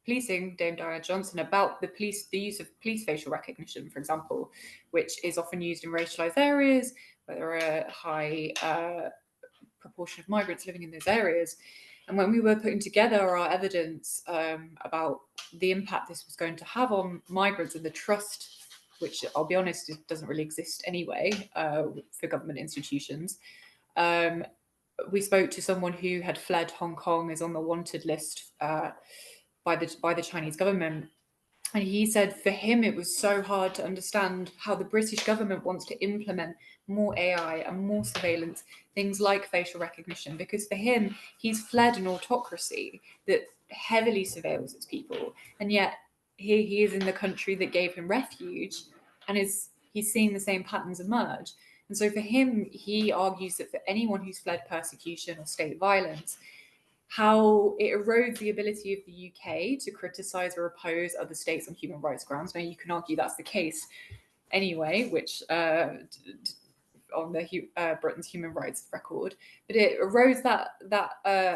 Policing, Dame Diana Johnson, about the use of police facial recognition, for example, which is often used in racialized areas where there are a high proportion of migrants living in those areas. And when we were putting together our evidence about the impact this was going to have on migrants and the trust, which I'll be honest, it doesn't really exist anyway for government institutions, we spoke to someone who had fled Hong Kong, is on the wanted list by the Chinese government. And he said for him it was so hard to understand how the British government wants to implement more AI and more surveillance, things like facial recognition, because for him, he's fled an autocracy that heavily surveils its people. And yet here he is in the country that gave him refuge, and he's seen the same patterns emerge. And so for him, he argues that for anyone who's fled persecution or state violence, how it erodes the ability of the UK to criticise or oppose other states on human rights grounds. Now, you can argue that's the case anyway, which on the Britain's human rights record, but it erodes that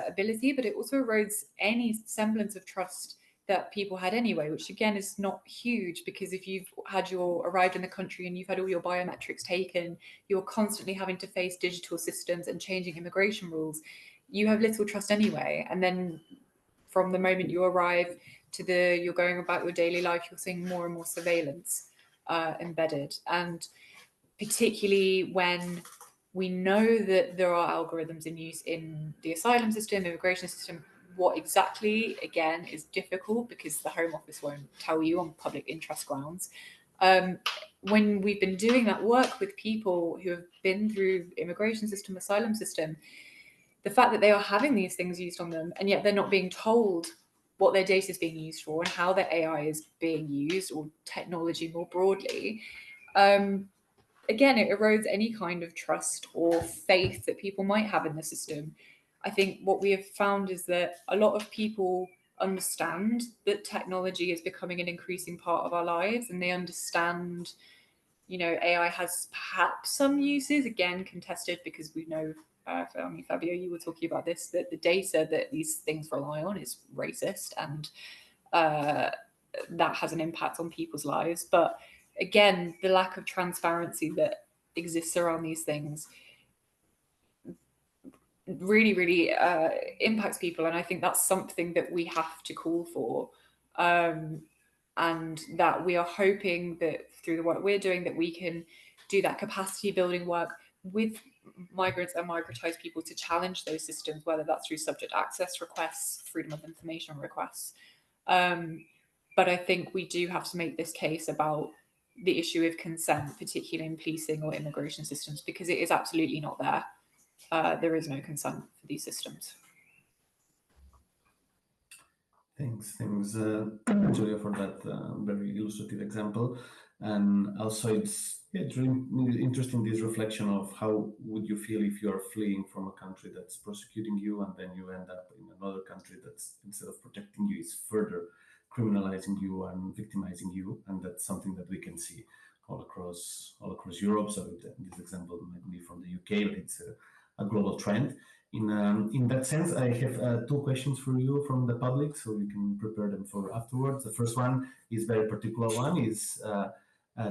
ability, but it also erodes any semblance of trust that people had anyway, which again is not huge, because if you've arrived in the country and you've had all your biometrics taken, you're constantly having to face digital systems and changing immigration rules. You have little trust anyway. And then from the moment you arrive to you're going about your daily life, you're seeing more and more surveillance embedded. And particularly when we know that there are algorithms in use in the asylum system, immigration system, what exactly, again, is difficult because the Home Office won't tell you on public interest grounds. When we've been doing that work with people who have been through immigration system, asylum system, the fact that they are having these things used on them, and yet they're not being told what their data is being used for and how their AI is being used, or technology more broadly, again, it erodes any kind of trust or faith that people might have in the system. I think what we have found is that a lot of people understand that technology is becoming an increasing part of our lives, and they understand, AI has perhaps some uses, again, contested, because we know, Fabio, you were talking about this, that the data that these things rely on is racist, and that has an impact on people's lives. But again, the lack of transparency that exists around these things really, really impacts people. And I think that's something that we have to call for. And that we are hoping that through the work we're doing, that we can do that capacity building work with migrants and migratized people to challenge those systems, whether that's through subject access requests, freedom of information requests. But I think we do have to make this case about the issue of consent, particularly in policing or immigration systems, because it is absolutely not there. There is no consent for these systems. Thanks, Julia, for that very illustrative example. And also it's really interesting, this reflection of how would you feel if you are fleeing from a country that's prosecuting you, and then you end up in another country that's, instead of protecting you, is further criminalizing you and victimizing you. And that's something that we can see all across Europe. So this example might be from the UK, but it's a global trend. In that sense, I have two questions for you from the public, so you can prepare them for afterwards. The first one is very particular one.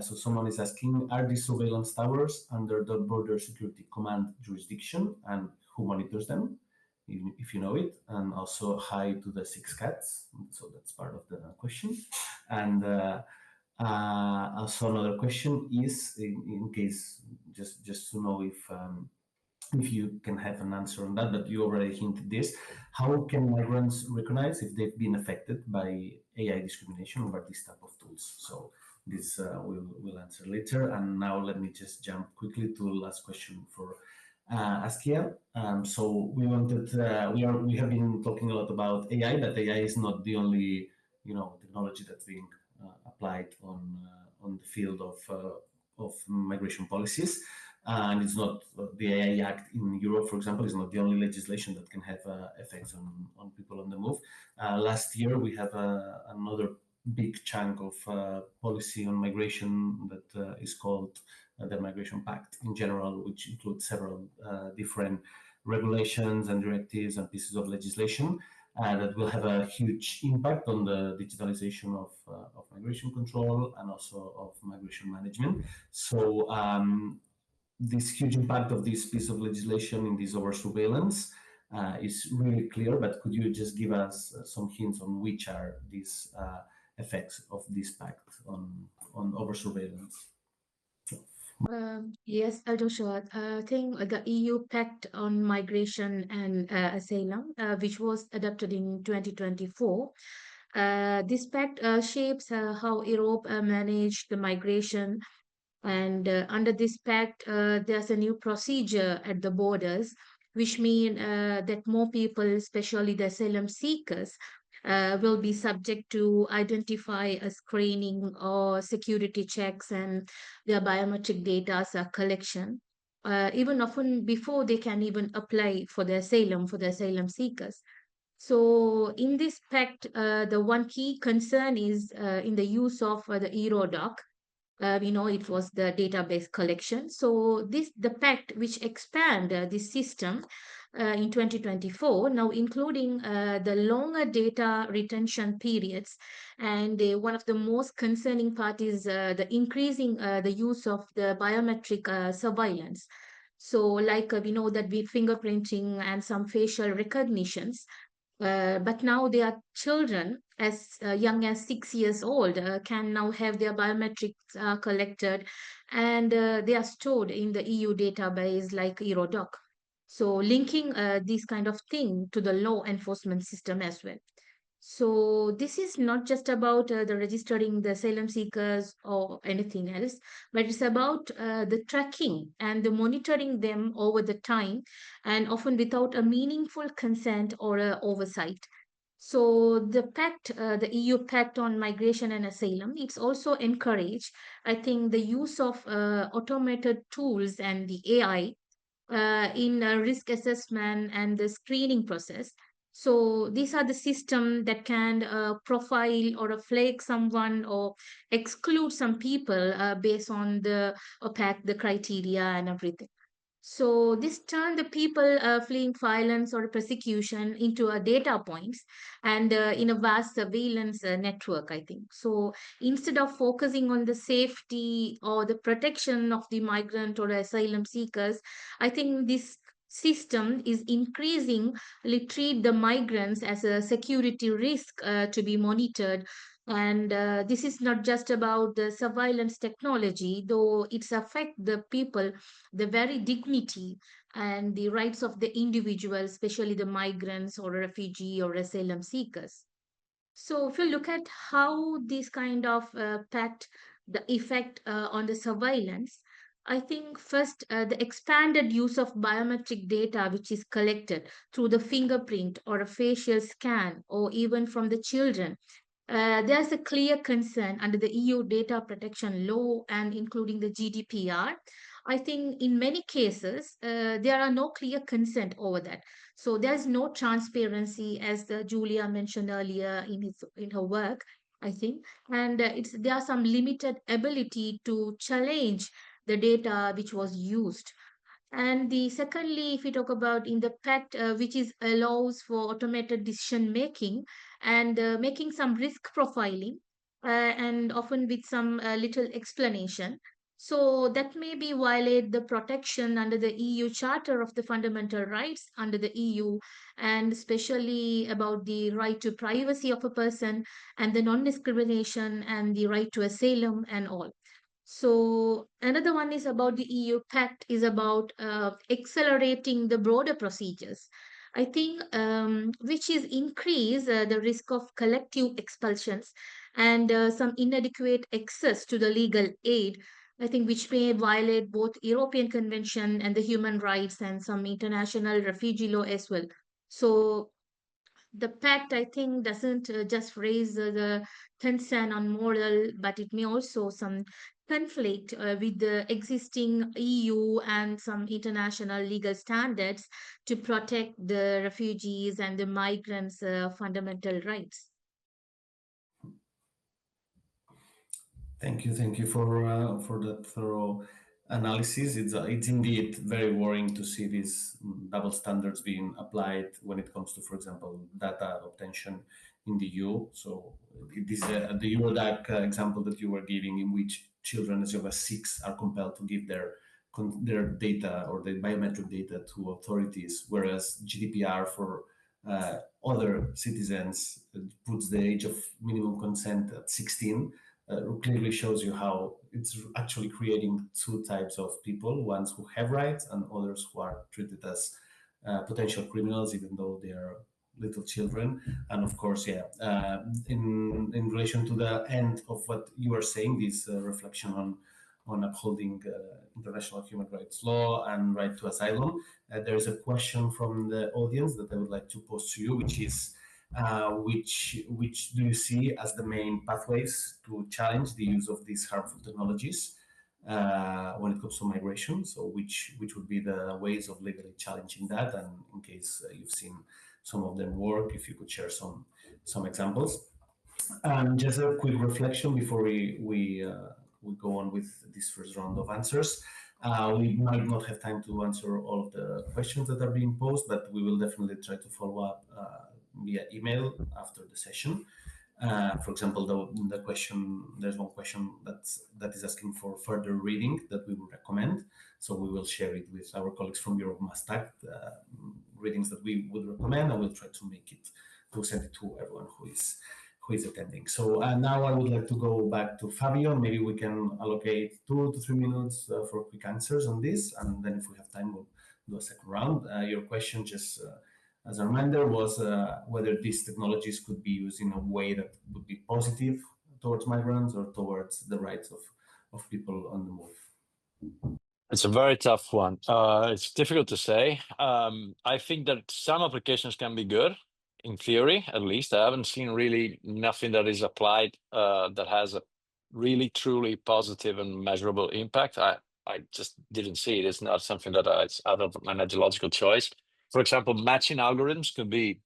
So someone is asking, are these surveillance towers under the Border Security Command jurisdiction, and who monitors them, if you know it? And also, hi to the 6 cats. So that's part of the question. And also another question is, in case, just to know if you can have an answer on that, but you already hinted this. How can migrants recognize if they've been affected by AI discrimination over this type of tools? So this we'll answer later. And now let me just jump quickly to the last question for Askiya. So we have been talking a lot about AI, but AI is not the only technology that's being applied on the field of migration policies. And it's not the AI Act in Europe, for example, is not the only legislation that can have effects on people on the move. Last year, we have another big chunk of policy on migration that is called the Migration Pact in general, which includes several different regulations and directives and pieces of legislation that will have a huge impact on the digitalization of migration control and also of migration management. So this huge impact of this piece of legislation in this over surveillance is really clear, but could you just give us some hints on which are these effects of this pact on over surveillance? Yes, Aljosa, I think the EU Pact on Migration and Asylum, which was adopted in 2024. This pact shapes how Europe managed the migration, and under this pact, there's a new procedure at the borders, which mean that more people, especially the asylum seekers, will be subject to identify a screening or security checks and their biometric data collection, even often before they can even apply for the asylum seekers. So in this pact, the one key concern is in the use of the ERODOC. We know it was the database collection. So the pact which expand this system in 2024, now including the longer data retention periods. And one of the most concerning part is the increasing the use of the biometric surveillance. So like we know that we fingerprinting and some facial recognitions, but now their children, as young as 6 years old, can now have their biometrics collected, and they are stored in the EU database like ERODOC. So linking this kind of thing to the law enforcement system as well. So this is not just about the registering the asylum seekers or anything else, but it's about the tracking and the monitoring them over the time, and often without a meaningful consent or oversight. So the pact, the EU Pact on Migration and Asylum, it's also encouraged, I think, the use of automated tools and the AI in risk assessment and the screening process. So these are the system that can profile or flag someone or exclude some people based on the opaque the criteria and everything. So this turned the people fleeing violence or persecution into a data points and in a vast surveillance network, I think. So instead of focusing on the safety or the protection of the migrant or asylum seekers, I think this system is increasingly treat the migrants as a security risk to be monitored. And this is not just about the surveillance technology, though it's affect the people, the very dignity and the rights of the individual, especially the migrants or refugee or asylum seekers. So if you look at how this kind of pact, the effect on the surveillance, I think first the expanded use of biometric data which is collected through the fingerprint or a facial scan or even from the children There's a clear concern under the EU data protection law and including the GDPR. I think in many cases, there are no clear consent over that. So there's no transparency, as Julia mentioned earlier in her work, I think. And there are some limited ability to challenge the data which was used. And the secondly, if we talk about in the pact, which is allows for automated decision making and making some risk profiling, and often with some little explanation. So that may be violate the protection under the EU Charter of the Fundamental Rights under the EU, and especially about the right to privacy of a person and the non-discrimination and the right to asylum and all. So another one is about the EU Pact is about accelerating the broader procedures. I think which is increase the risk of collective expulsions and some inadequate access to the legal aid. I think which may violate both European Convention and the human rights and some international refugee law as well. So the pact, I think, doesn't just raise the concern on moral, but it may also some conflict with the existing EU and some international legal standards to protect the refugees and the migrants' fundamental rights. Thank you for that thorough analysis. It's indeed very worrying to see these double standards being applied when it comes to, for example, data obtention in the EU. So it is the Eurodac example that you were giving, in which children as young as 6 are compelled to give their data or their biometric data to authorities, whereas GDPR for other citizens puts the age of minimum consent at 16. Clearly shows you how it's actually creating two types of people: ones who have rights and others who are treated as potential criminals, even though they are little children. And of course, in relation to the end of what you are saying, this reflection on upholding international human rights law and right to asylum, there is a question from the audience that I would like to pose to you, which is, which do you see as the main pathways to challenge the use of these harmful technologies when it comes to migration? So which would be the ways of legally challenging that? And in case you've seen some of them work, if you could share some examples. And just a quick reflection before we go on with this first round of answers. We might not have time to answer all of the questions that are being posed, but we will definitely try to follow up via email after the session. For example, the question, there's one question that is asking for further reading that we would recommend. So we will share it with our colleagues from Europe Mastak, readings that we would recommend, and we'll try to make it, to send it to everyone who is attending. So now I would like to go back to Fabio. Maybe we can allocate 2 to 3 minutes for quick answers on this, and then if we have time, we'll do a second round. Your question, just as a reminder, was whether these technologies could be used in a way that would be positive towards migrants or towards the rights of people on the move. It's a very tough one. It's difficult to say. I think that some applications can be good, in theory, at least. I haven't seen really nothing that is applied that has a really, truly positive and measurable impact. I just didn't see it. It's not something that it's out of an ideological choice. For example, matching algorithms could be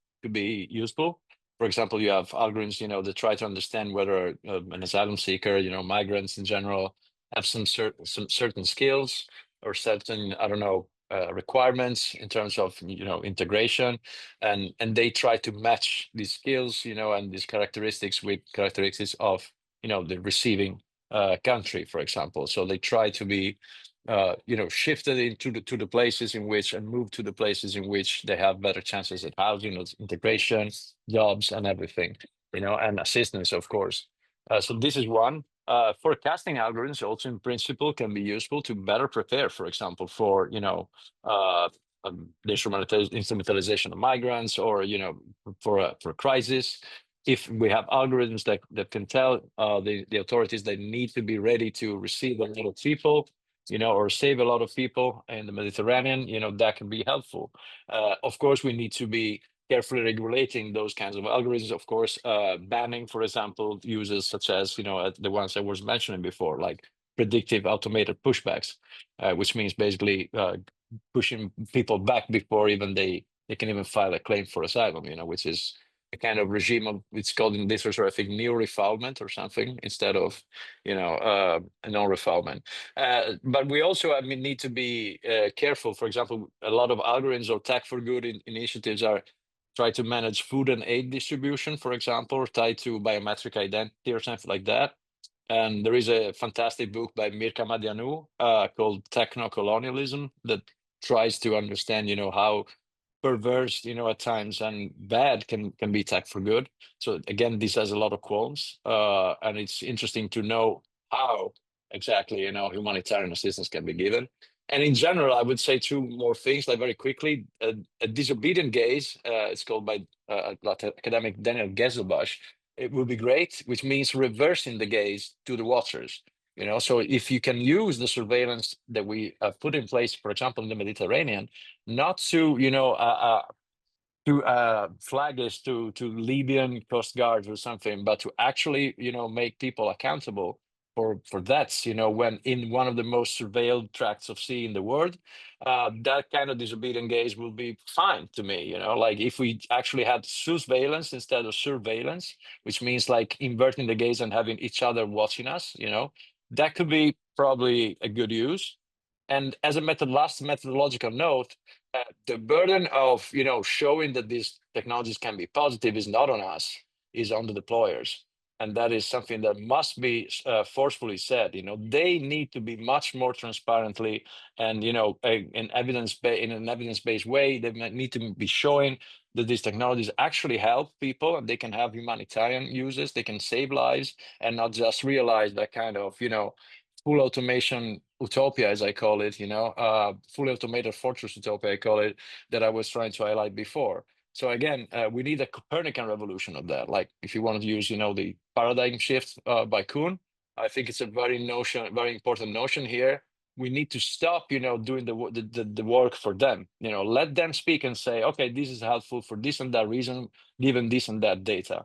useful. For example, you have algorithms, that try to understand whether an asylum seeker, migrants in general, have some certain skills or certain, I don't know, requirements in terms of integration, and they try to match these skills, and these characteristics with characteristics of the receiving country, for example. So they try to be shifted into the places in which, and move to the places in which they have better chances at housing, integration, jobs, and everything, and assistance, of course. So this is one. Forecasting algorithms also, in principle, can be useful to better prepare, for example, for the instrumentalization of migrants, or for a crisis. If we have algorithms that can tell the authorities they need to be ready to receive a lot of people, or save a lot of people in the Mediterranean, that can be helpful. Of course, we need to be carefully regulating those kinds of algorithms. Of course, banning, for example, uses such as the ones I was mentioning before, like predictive automated pushbacks, which means basically pushing people back before even they can even file a claim for asylum, which is a kind of regime of, it's called in literature, I think, neo-refoulement or something, instead of, a non-refoulement. But we also, need to be careful. For example, a lot of algorithms or tech for good initiatives are try to manage food and aid distribution, for example, tied to biometric identity or something like that. And there is a fantastic book by Mirka Madianu called Techno-Colonialism that tries to understand, how perverse, at times, and bad can be tech for good. So again, this has a lot of qualms, and it's interesting to know how exactly, humanitarian assistance can be given. And in general, I would say two more things, like very quickly. A disobedient gaze, it's called by academic Daniel Gezelbash. It will be great, which means reversing the gaze to the watchers. So if you can use the surveillance that we have put in place, for example, in the Mediterranean, not to flag this to Libyan coast guards or something, but to actually make people accountable for that, when in one of the most surveilled tracts of sea in the world, that kind of disobedient gaze will be fine to me. Like if we actually had surveillance instead of surveillance, which means like inverting the gaze and having each other watching us, that could be probably a good use. And as a last methodological note, the burden of showing that these technologies can be positive is not on us, is on the deployers. And that is something that must be forcefully said. They need to be much more transparently and in an evidence-based way. They need to be showing that these technologies actually help people and they can have humanitarian uses. They can save lives and not just realize that kind of full automation utopia, as I call it, fully automated fortress utopia, I call it, that I was trying to highlight before. So again, we need a Copernican revolution of that. Like if you want to use, the paradigm shift by Kuhn, I think it's a very important notion here. We need to stop, doing the work for them. Let them speak and say, okay, this is helpful for this and that reason, given this and that data.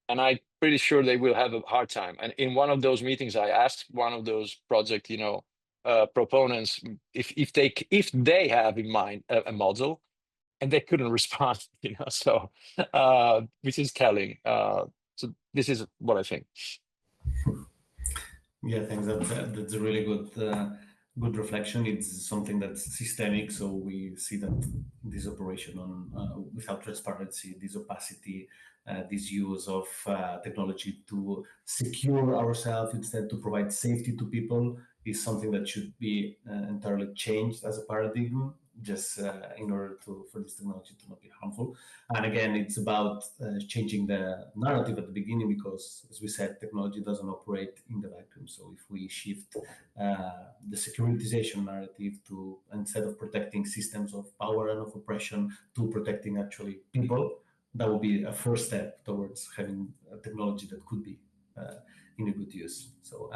And I'm pretty sure they will have a hard time. And in one of those meetings, I asked one of those project, proponents if they have in mind a model, and they couldn't respond. So which is telling. So this is what I think. Yeah, thanks. That's a really good reflection. It's something that's systemic. So we see that this operation on without transparency, this opacity, this use of technology to secure ourselves instead to provide safety to people is something that should be entirely changed as a paradigm, just in order for this technology to not be harmful. And again, it's about changing the narrative at the beginning, because, as we said, technology doesn't operate in the vacuum. So if we shift the securitization narrative to, instead of protecting systems of power and of oppression, to protecting actually people, that will be a first step towards having a technology that could be in a good use. So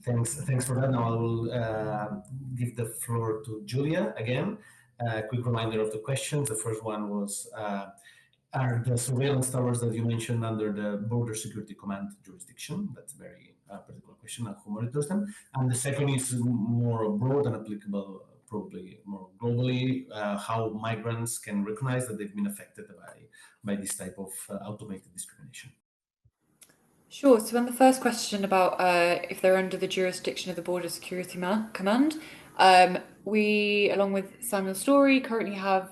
thanks for that. Now I will give the floor to Julia again. Quick reminder of the questions. The first one was, are the surveillance towers that you mentioned under the Border Security Command jurisdiction? That's a very particular question, and who monitors them? And the second is more broad and applicable, probably more globally, how migrants can recognize that they've been affected by this type of automated discrimination. Sure. So on the first question about if they're under the jurisdiction of the Border Security Command, we, along with Samuel Story, currently have,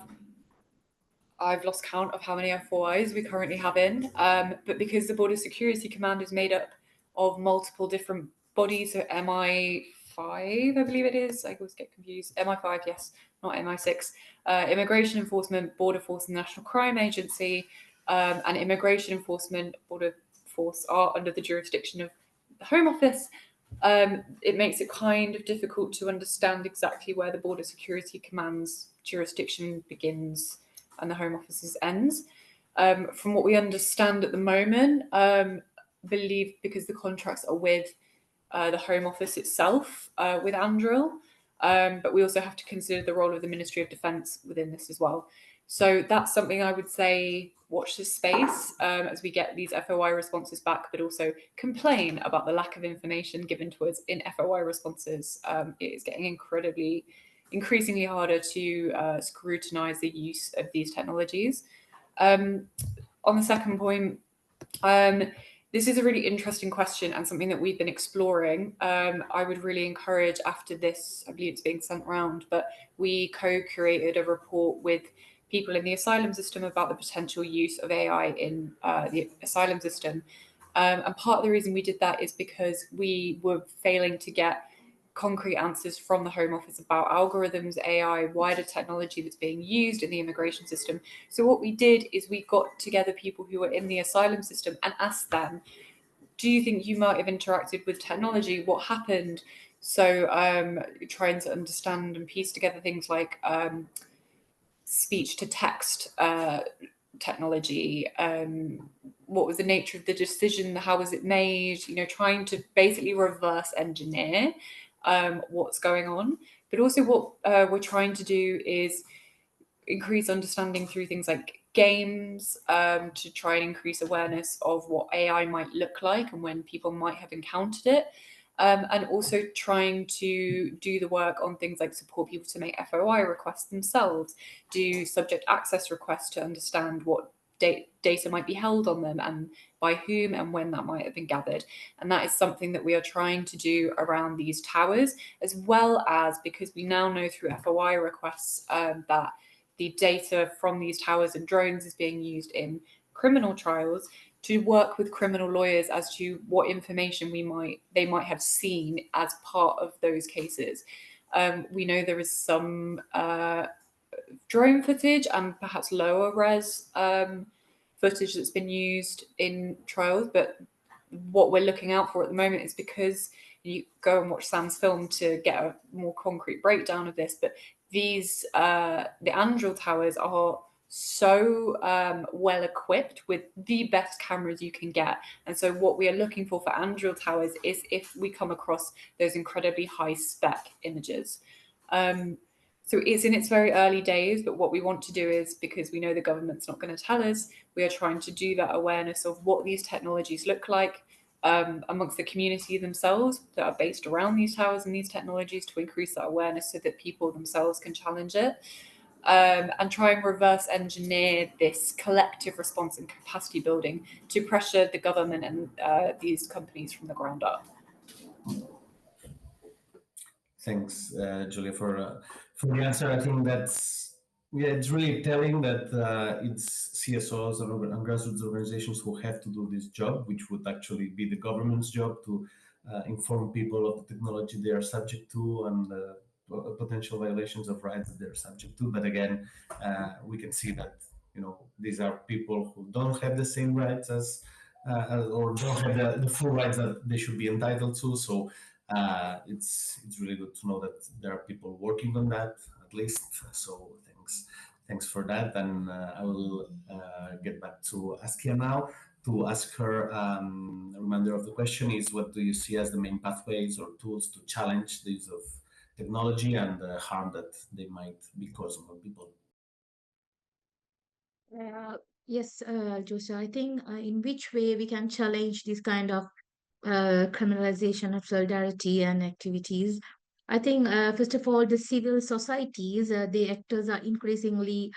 I've lost count of how many FOIs we currently have in, but because the Border Security Command is made up of multiple different bodies, so MI5, I believe it is, I always get confused, MI5, yes, not MI6, Immigration Enforcement, Border Force and National Crime Agency, and Immigration Enforcement, Border Force are under the jurisdiction of the Home Office. It makes it kind of difficult to understand exactly where the Border Security Command's jurisdiction begins and the Home Office's ends. From what we understand at the moment, believe because the contracts are with the Home Office itself, with Andril, but we also have to consider the role of the Ministry of Defence within this as well. So that's something I would say, watch this space as we get these FOI responses back, but also complain about the lack of information given to us in FOI responses. It is getting increasingly harder to scrutinize the use of these technologies. On the second point, this is a really interesting question and something that we've been exploring. I would really encourage after this, I believe it's being sent around, but we co-created a report with people in the asylum system about the potential use of AI in the asylum system. And part of the reason we did that is because we were failing to get concrete answers from the Home Office about algorithms, AI, wider technology that's being used in the immigration system. So what we did is we got together people who were in the asylum system and asked them, do you think you might have interacted with technology? What happened? So trying to understand and piece together things like speech to text technology, what was the nature of the decision, how was it made, trying to basically reverse engineer what's going on. But also what we're trying to do is increase understanding through things like games, to try and increase awareness of what AI might look like and when people might have encountered it. And also trying to do the work on things like support people to make FOI requests themselves, do subject access requests to understand what data might be held on them and by whom and when that might have been gathered. And that is something that we are trying to do around these towers, as well as because we now know through FOI requests that the data from these towers and drones is being used in criminal trials, to work with criminal lawyers as to what information they might have seen as part of those cases. We know there is some drone footage and perhaps lower res footage that's been used in trials, but what we're looking out for at the moment is, because you go and watch Sam's film to get a more concrete breakdown of this, but these the Anduril towers are so well equipped with the best cameras you can get. And so what we are looking for Anduril towers is if we come across those incredibly high spec images. So it's in its very early days, but what we want to do is, because we know the government's not going to tell us, we are trying to do that awareness of what these technologies look like amongst the community themselves that are based around these towers and these technologies, to increase that awareness so that people themselves can challenge it. And try and reverse engineer this collective response and capacity building to pressure the government and these companies from the ground up. Thanks, Julia, for the answer. I think it's really telling that it's CSOs and grassroots organizations who have to do this job, which would actually be the government's job to inform people of the technology they are subject to and potential violations of rights they're subject to. But again, we can see that these are people who don't have the same rights as or don't have the full rights that they should be entitled to. So it's really good to know that there are people working on that, at least. So thanks for that. And I will get back to Askiya now to ask her. A reminder of the question is, what do you see as the main pathways or tools to challenge the use of technology and the harm that they might be causing on people? Yes, Aljosa, I think in which way we can challenge this kind of criminalization of solidarity and activities. I think, first of all, the civil societies, the actors are increasingly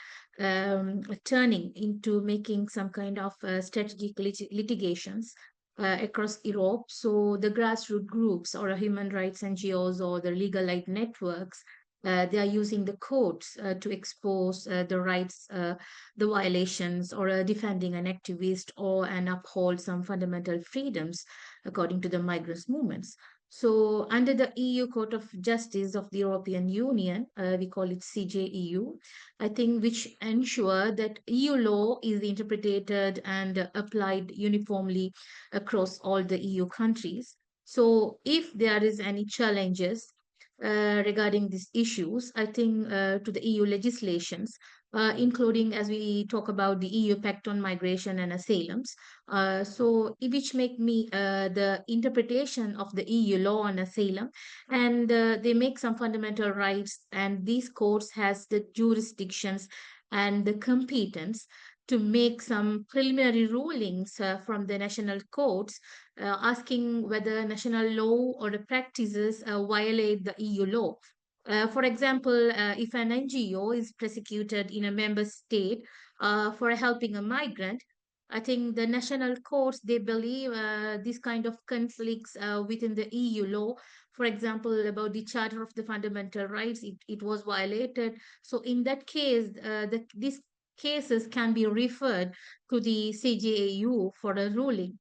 turning into making some kind of strategic litigations across Europe. So the grassroots groups or human rights NGOs or the legal aid networks, they are using the courts to expose the rights, the violations, or defending an activist or and uphold some fundamental freedoms according to the migrants movements. So, under the EU Court of Justice of the European Union, we call it CJEU, I think, which ensure that EU law is interpreted and applied uniformly across all the EU countries. So, if there is any challenges regarding these issues, I think to the EU legislations, including as we talk about the EU Pact on Migration and Asylums. So, which make me the interpretation of the EU law on asylum, and they make some fundamental rights, and these courts has the jurisdictions and the competence to make some preliminary rulings from the national courts, asking whether national law or the practices violate the EU law. For example, if an NGO is prosecuted in a member state for helping a migrant, I think the national courts, they believe this kind of conflicts within the EU law. For example, about the Charter of the Fundamental Rights, it was violated. So in that case, these cases can be referred to the CJAU for a ruling.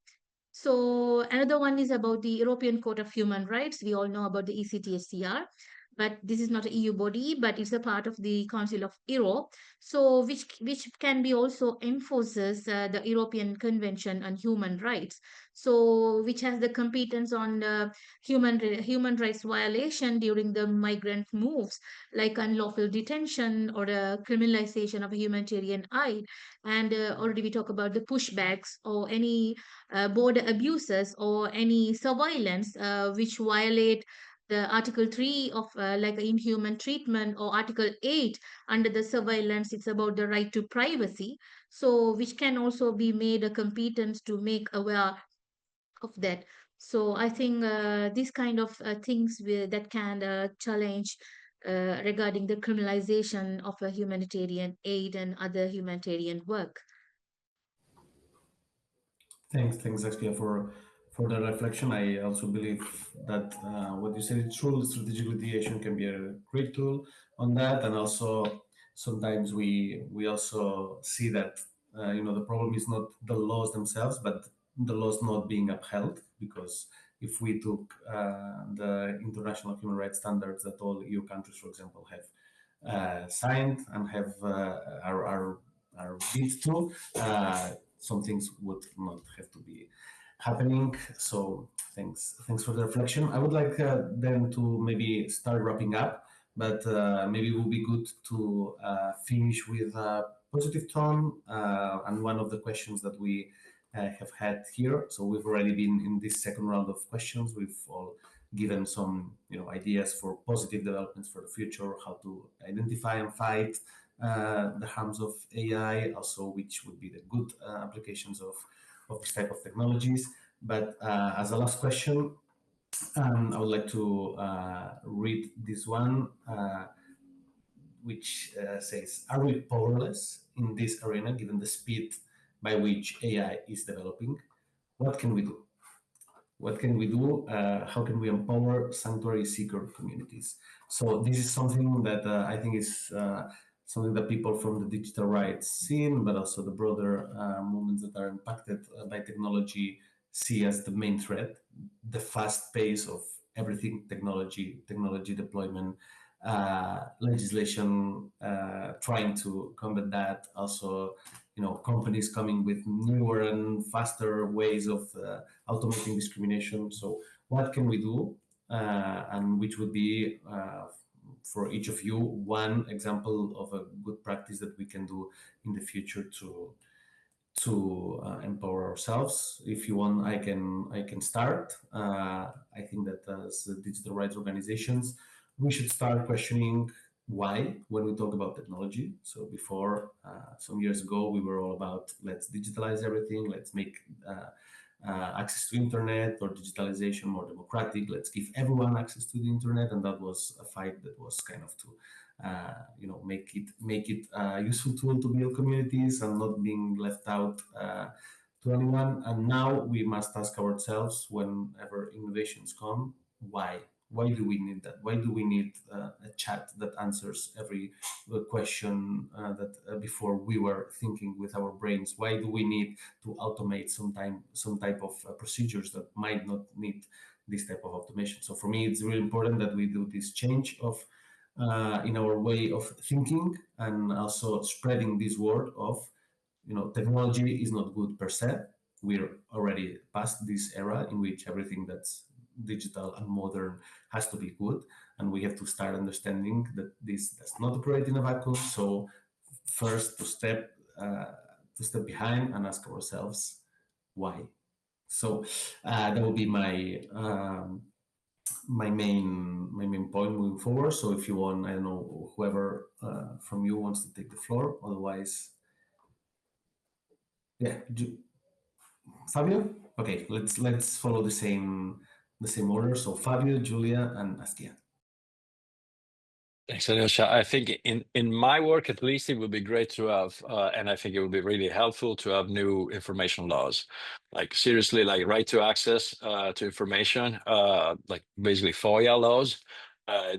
So another one is about the European Court of Human Rights. We all know about the ECTHCR, but this is not an EU body, but it's a part of the Council of Europe. So which can be also enforces the European Convention on Human Rights. So which has the competence on the human rights violation during the migrant moves, like unlawful detention or a criminalization of a humanitarian aid. And already we talk about the pushbacks or any border abuses or any surveillance which violate the Article 3 of like inhuman treatment, or Article 8 under the surveillance, it's about the right to privacy. So which can also be made a competence to make aware of that. So I think these kind of that can challenge regarding the criminalization of a humanitarian aid and other humanitarian work. Thanks, Askiya, for the reflection. I also believe that what you said is true. Strategic litigation can be a great tool on that, and also sometimes we also see that the problem is not the laws themselves, but the laws not being upheld. Because if we took the international human rights standards that all EU countries, for example, have signed and have are bid to, some things would not have to be happening. So thanks for the reflection. I would like then to maybe start wrapping up, but maybe it would be good to finish with a positive tone. And one of the questions that we have had here. So we've already been in this second round of questions. We've all given some ideas for positive developments for the future, how to identify and fight the harms of AI, also which would be the good applications of this type of technologies. But as a last question, I would like to read this one, which says, are we powerless in this arena given the speed by which AI is developing? What can we do? What can we do? How can we empower sanctuary seeker communities? So this is something that I think is something that people from the digital rights scene, but also the broader movements that are impacted by technology, see as the main threat. The fast pace of everything, technology deployment, legislation trying to combat that. Also, companies coming with newer and faster ways of automating discrimination. So what can we do? And which would be, for each of you, one example of a good practice that we can do in the future to empower ourselves. If you want, I can start. I think that as digital rights organizations, we should start questioning why when we talk about technology. So before, some years ago, we were all about let's digitalize everything, let's make access to internet or digitalization more democratic, let's give everyone access to the internet. And that was a fight that was kind of to make it a useful tool to build communities and not being left out to anyone. And now we must ask ourselves, whenever innovations come, why do we need that? Why do we need a chat that answers every question that before we were thinking with our brains? Why do we need to automate some type of procedures that might not need this type of automation? So for me, it's really important that we do this change of in our way of thinking, and also spreading this word of technology is not good per se. We're already past this era in which everything that's digital and modern has to be good, and we have to start understanding that this does not operate in a vacuum. So first to step behind and ask ourselves why. So that will be my my main point moving forward. So if you want, I don't know, whoever from you wants to take the floor. Otherwise, yeah, Fabio. Okay, let's follow the same order. So Fabio, Julia, and Askiya. Thanks, Alyosha. I think in my work, at least, it would be great to have, and I think it would be really helpful to have new information laws, like seriously, like right to access to information, like basically FOIA laws.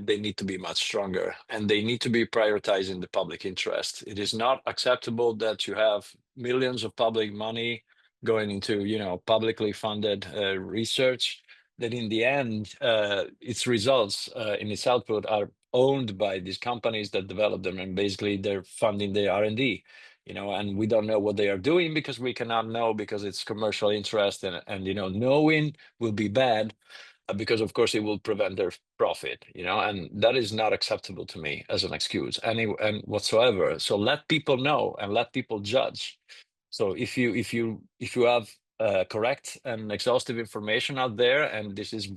They need to be much stronger, and they need to be prioritizing the public interest. It is not acceptable that you have millions of public money going into, publicly funded research, that in the end, its results in its output are owned by these companies that develop them, and basically they're funding the R&D, and we don't know what they are doing because we cannot know, because it's commercial interest, and knowing will be bad because of course it will prevent their profit, and that is not acceptable to me as an excuse and whatsoever. So let people know and let people judge. So if you have correct and exhaustive information out there, and this is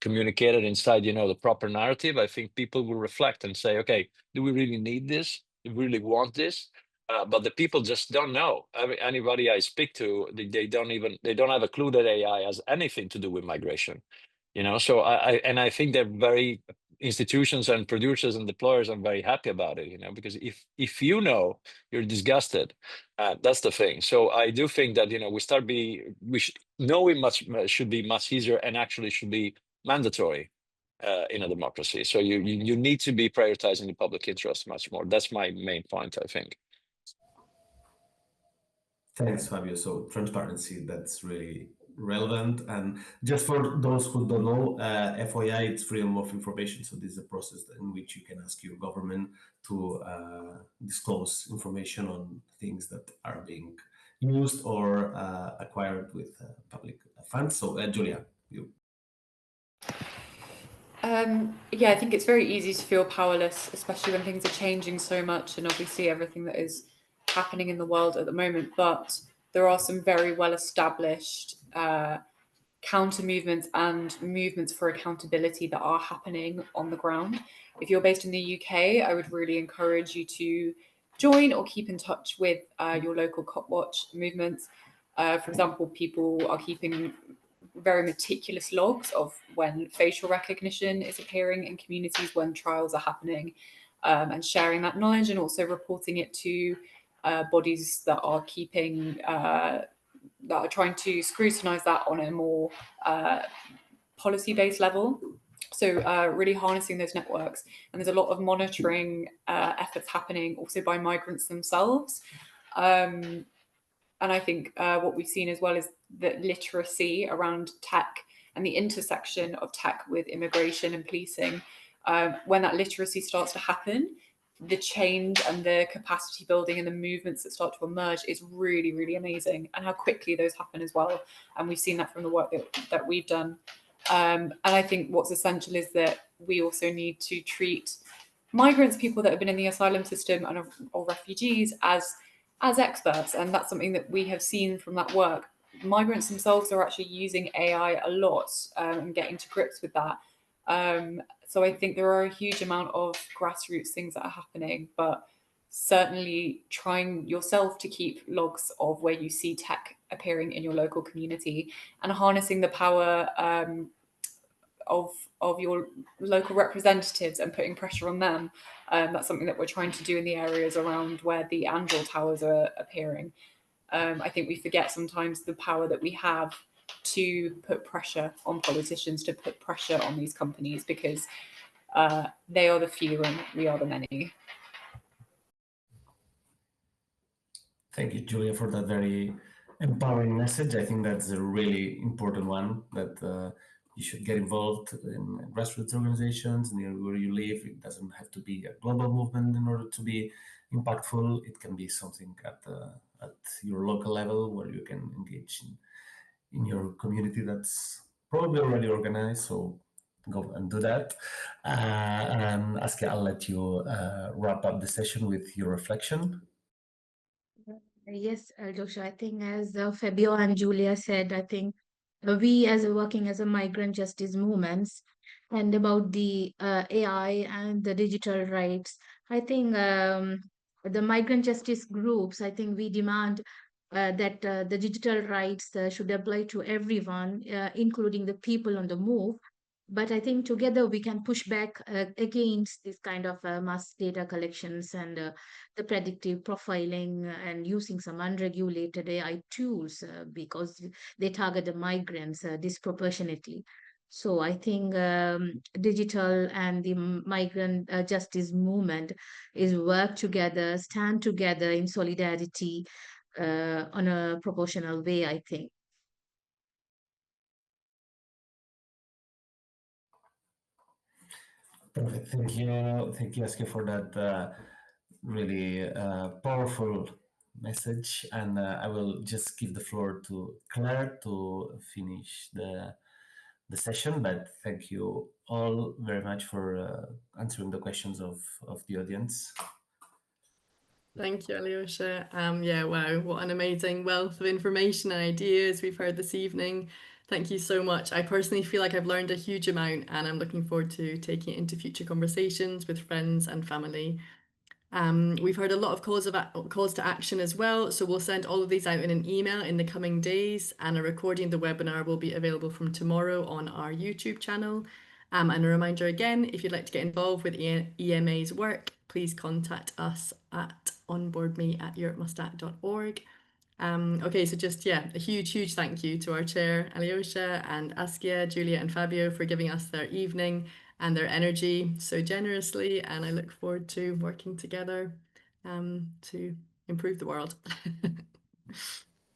communicated inside, the proper narrative, I think people will reflect and say, okay, do we really need this? Do we really want this? But the people just don't know. Anybody I speak to, they don't have a clue that AI has anything to do with migration. So I think they're very, institutions and producers and deployers are very happy about it, because if you're disgusted, that's the thing. So I do think that knowing much should be much easier, and actually should be mandatory in a democracy. So you need to be prioritizing the public interest much more. That's my main point, I think. Thanks, Fabio. So transparency, that's really relevant. And just for those who don't know, FOI, it's freedom of information. So this is a process in which you can ask your government to disclose information on things that are being used or acquired with public funds. So Julia, you. Yeah, I think it's very easy to feel powerless, especially when things are changing so much, and obviously everything that is happening in the world at the moment. But there are some very well established counter movements and movements for accountability that are happening on the ground. If you're based in the UK, I would really encourage you to join or keep in touch with your local CopWatch movements. For example, people are keeping very meticulous logs of when facial recognition is appearing in communities, when trials are happening, and sharing that knowledge, and also reporting it to bodies that are keeping that are trying to scrutinize that on a more policy-based level. So really harnessing those networks. And there's a lot of monitoring efforts happening also by migrants themselves. And I think what we've seen as well is that literacy around tech and the intersection of tech with immigration and policing, when that literacy starts to happen, the change and the capacity building and the movements that start to emerge is really, really amazing, and how quickly those happen as well. And we've seen that from the work that we've done. And I think what's essential is that we also need to treat migrants, people that have been in the asylum system or refugees, as experts. And that's something that we have seen from that work. Migrants themselves are actually using AI a lot and getting to grips with that. So I think there are a huge amount of grassroots things that are happening, but certainly trying yourself to keep logs of where you see tech appearing in your local community, and harnessing the power of your local representatives and putting pressure on them. That's something that we're trying to do in the areas around where the Angel towers are appearing. I think we forget sometimes the power that we have to put pressure on politicians, to put pressure on these companies, because they are the few and we are the many. Thank you, Julia, for that very empowering message. I think that's a really important one, that you should get involved in grassroots organizations near where you live. It doesn't have to be a global movement in order to be impactful. It can be something at your local level where you can engage in your community that's probably already organized. So go and do that. And Askiya, I'll let you wrap up the session with your reflection. Yes, Aljosha, I think as Fabio and Julia said, I think we as working as a migrant justice movements and about the AI and the digital rights. I think the migrant justice groups, I think we demand that the digital rights should apply to everyone, including the people on the move. But I think together we can push back against this kind of mass data collections and the predictive profiling and using some unregulated AI tools because they target the migrants disproportionately. So I think digital and the migrant justice movement is work together, stand together in solidarity on a proportional way, I think. Perfect. Thank you, Askiya, for that really powerful message. And I will just give the floor to Claire to finish the session. But thank you all very much for answering the questions of the audience. Thank you, Alyosha. Yeah, wow, what an amazing wealth of information and ideas we've heard this evening. Thank you so much. I personally feel like I've learned a huge amount, and I'm looking forward to taking it into future conversations with friends and family. We've heard a lot of calls to action as well, so we'll send all of these out in an email in the coming days, and a recording of the webinar will be available from tomorrow on our YouTube channel. And a reminder again, if you'd like to get involved with EMA's work, please contact us at onboardme@europemustact.org. Okay, so just, yeah, a huge thank you to our chair, Alyosha, and Askiya, Julia, and Fabio for giving us their evening and their energy so generously. And I look forward to working together to improve the world.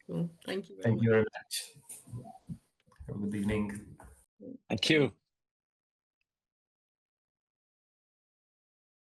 Cool. Thank you very Thank much. you very much. Have a good evening. Thank you.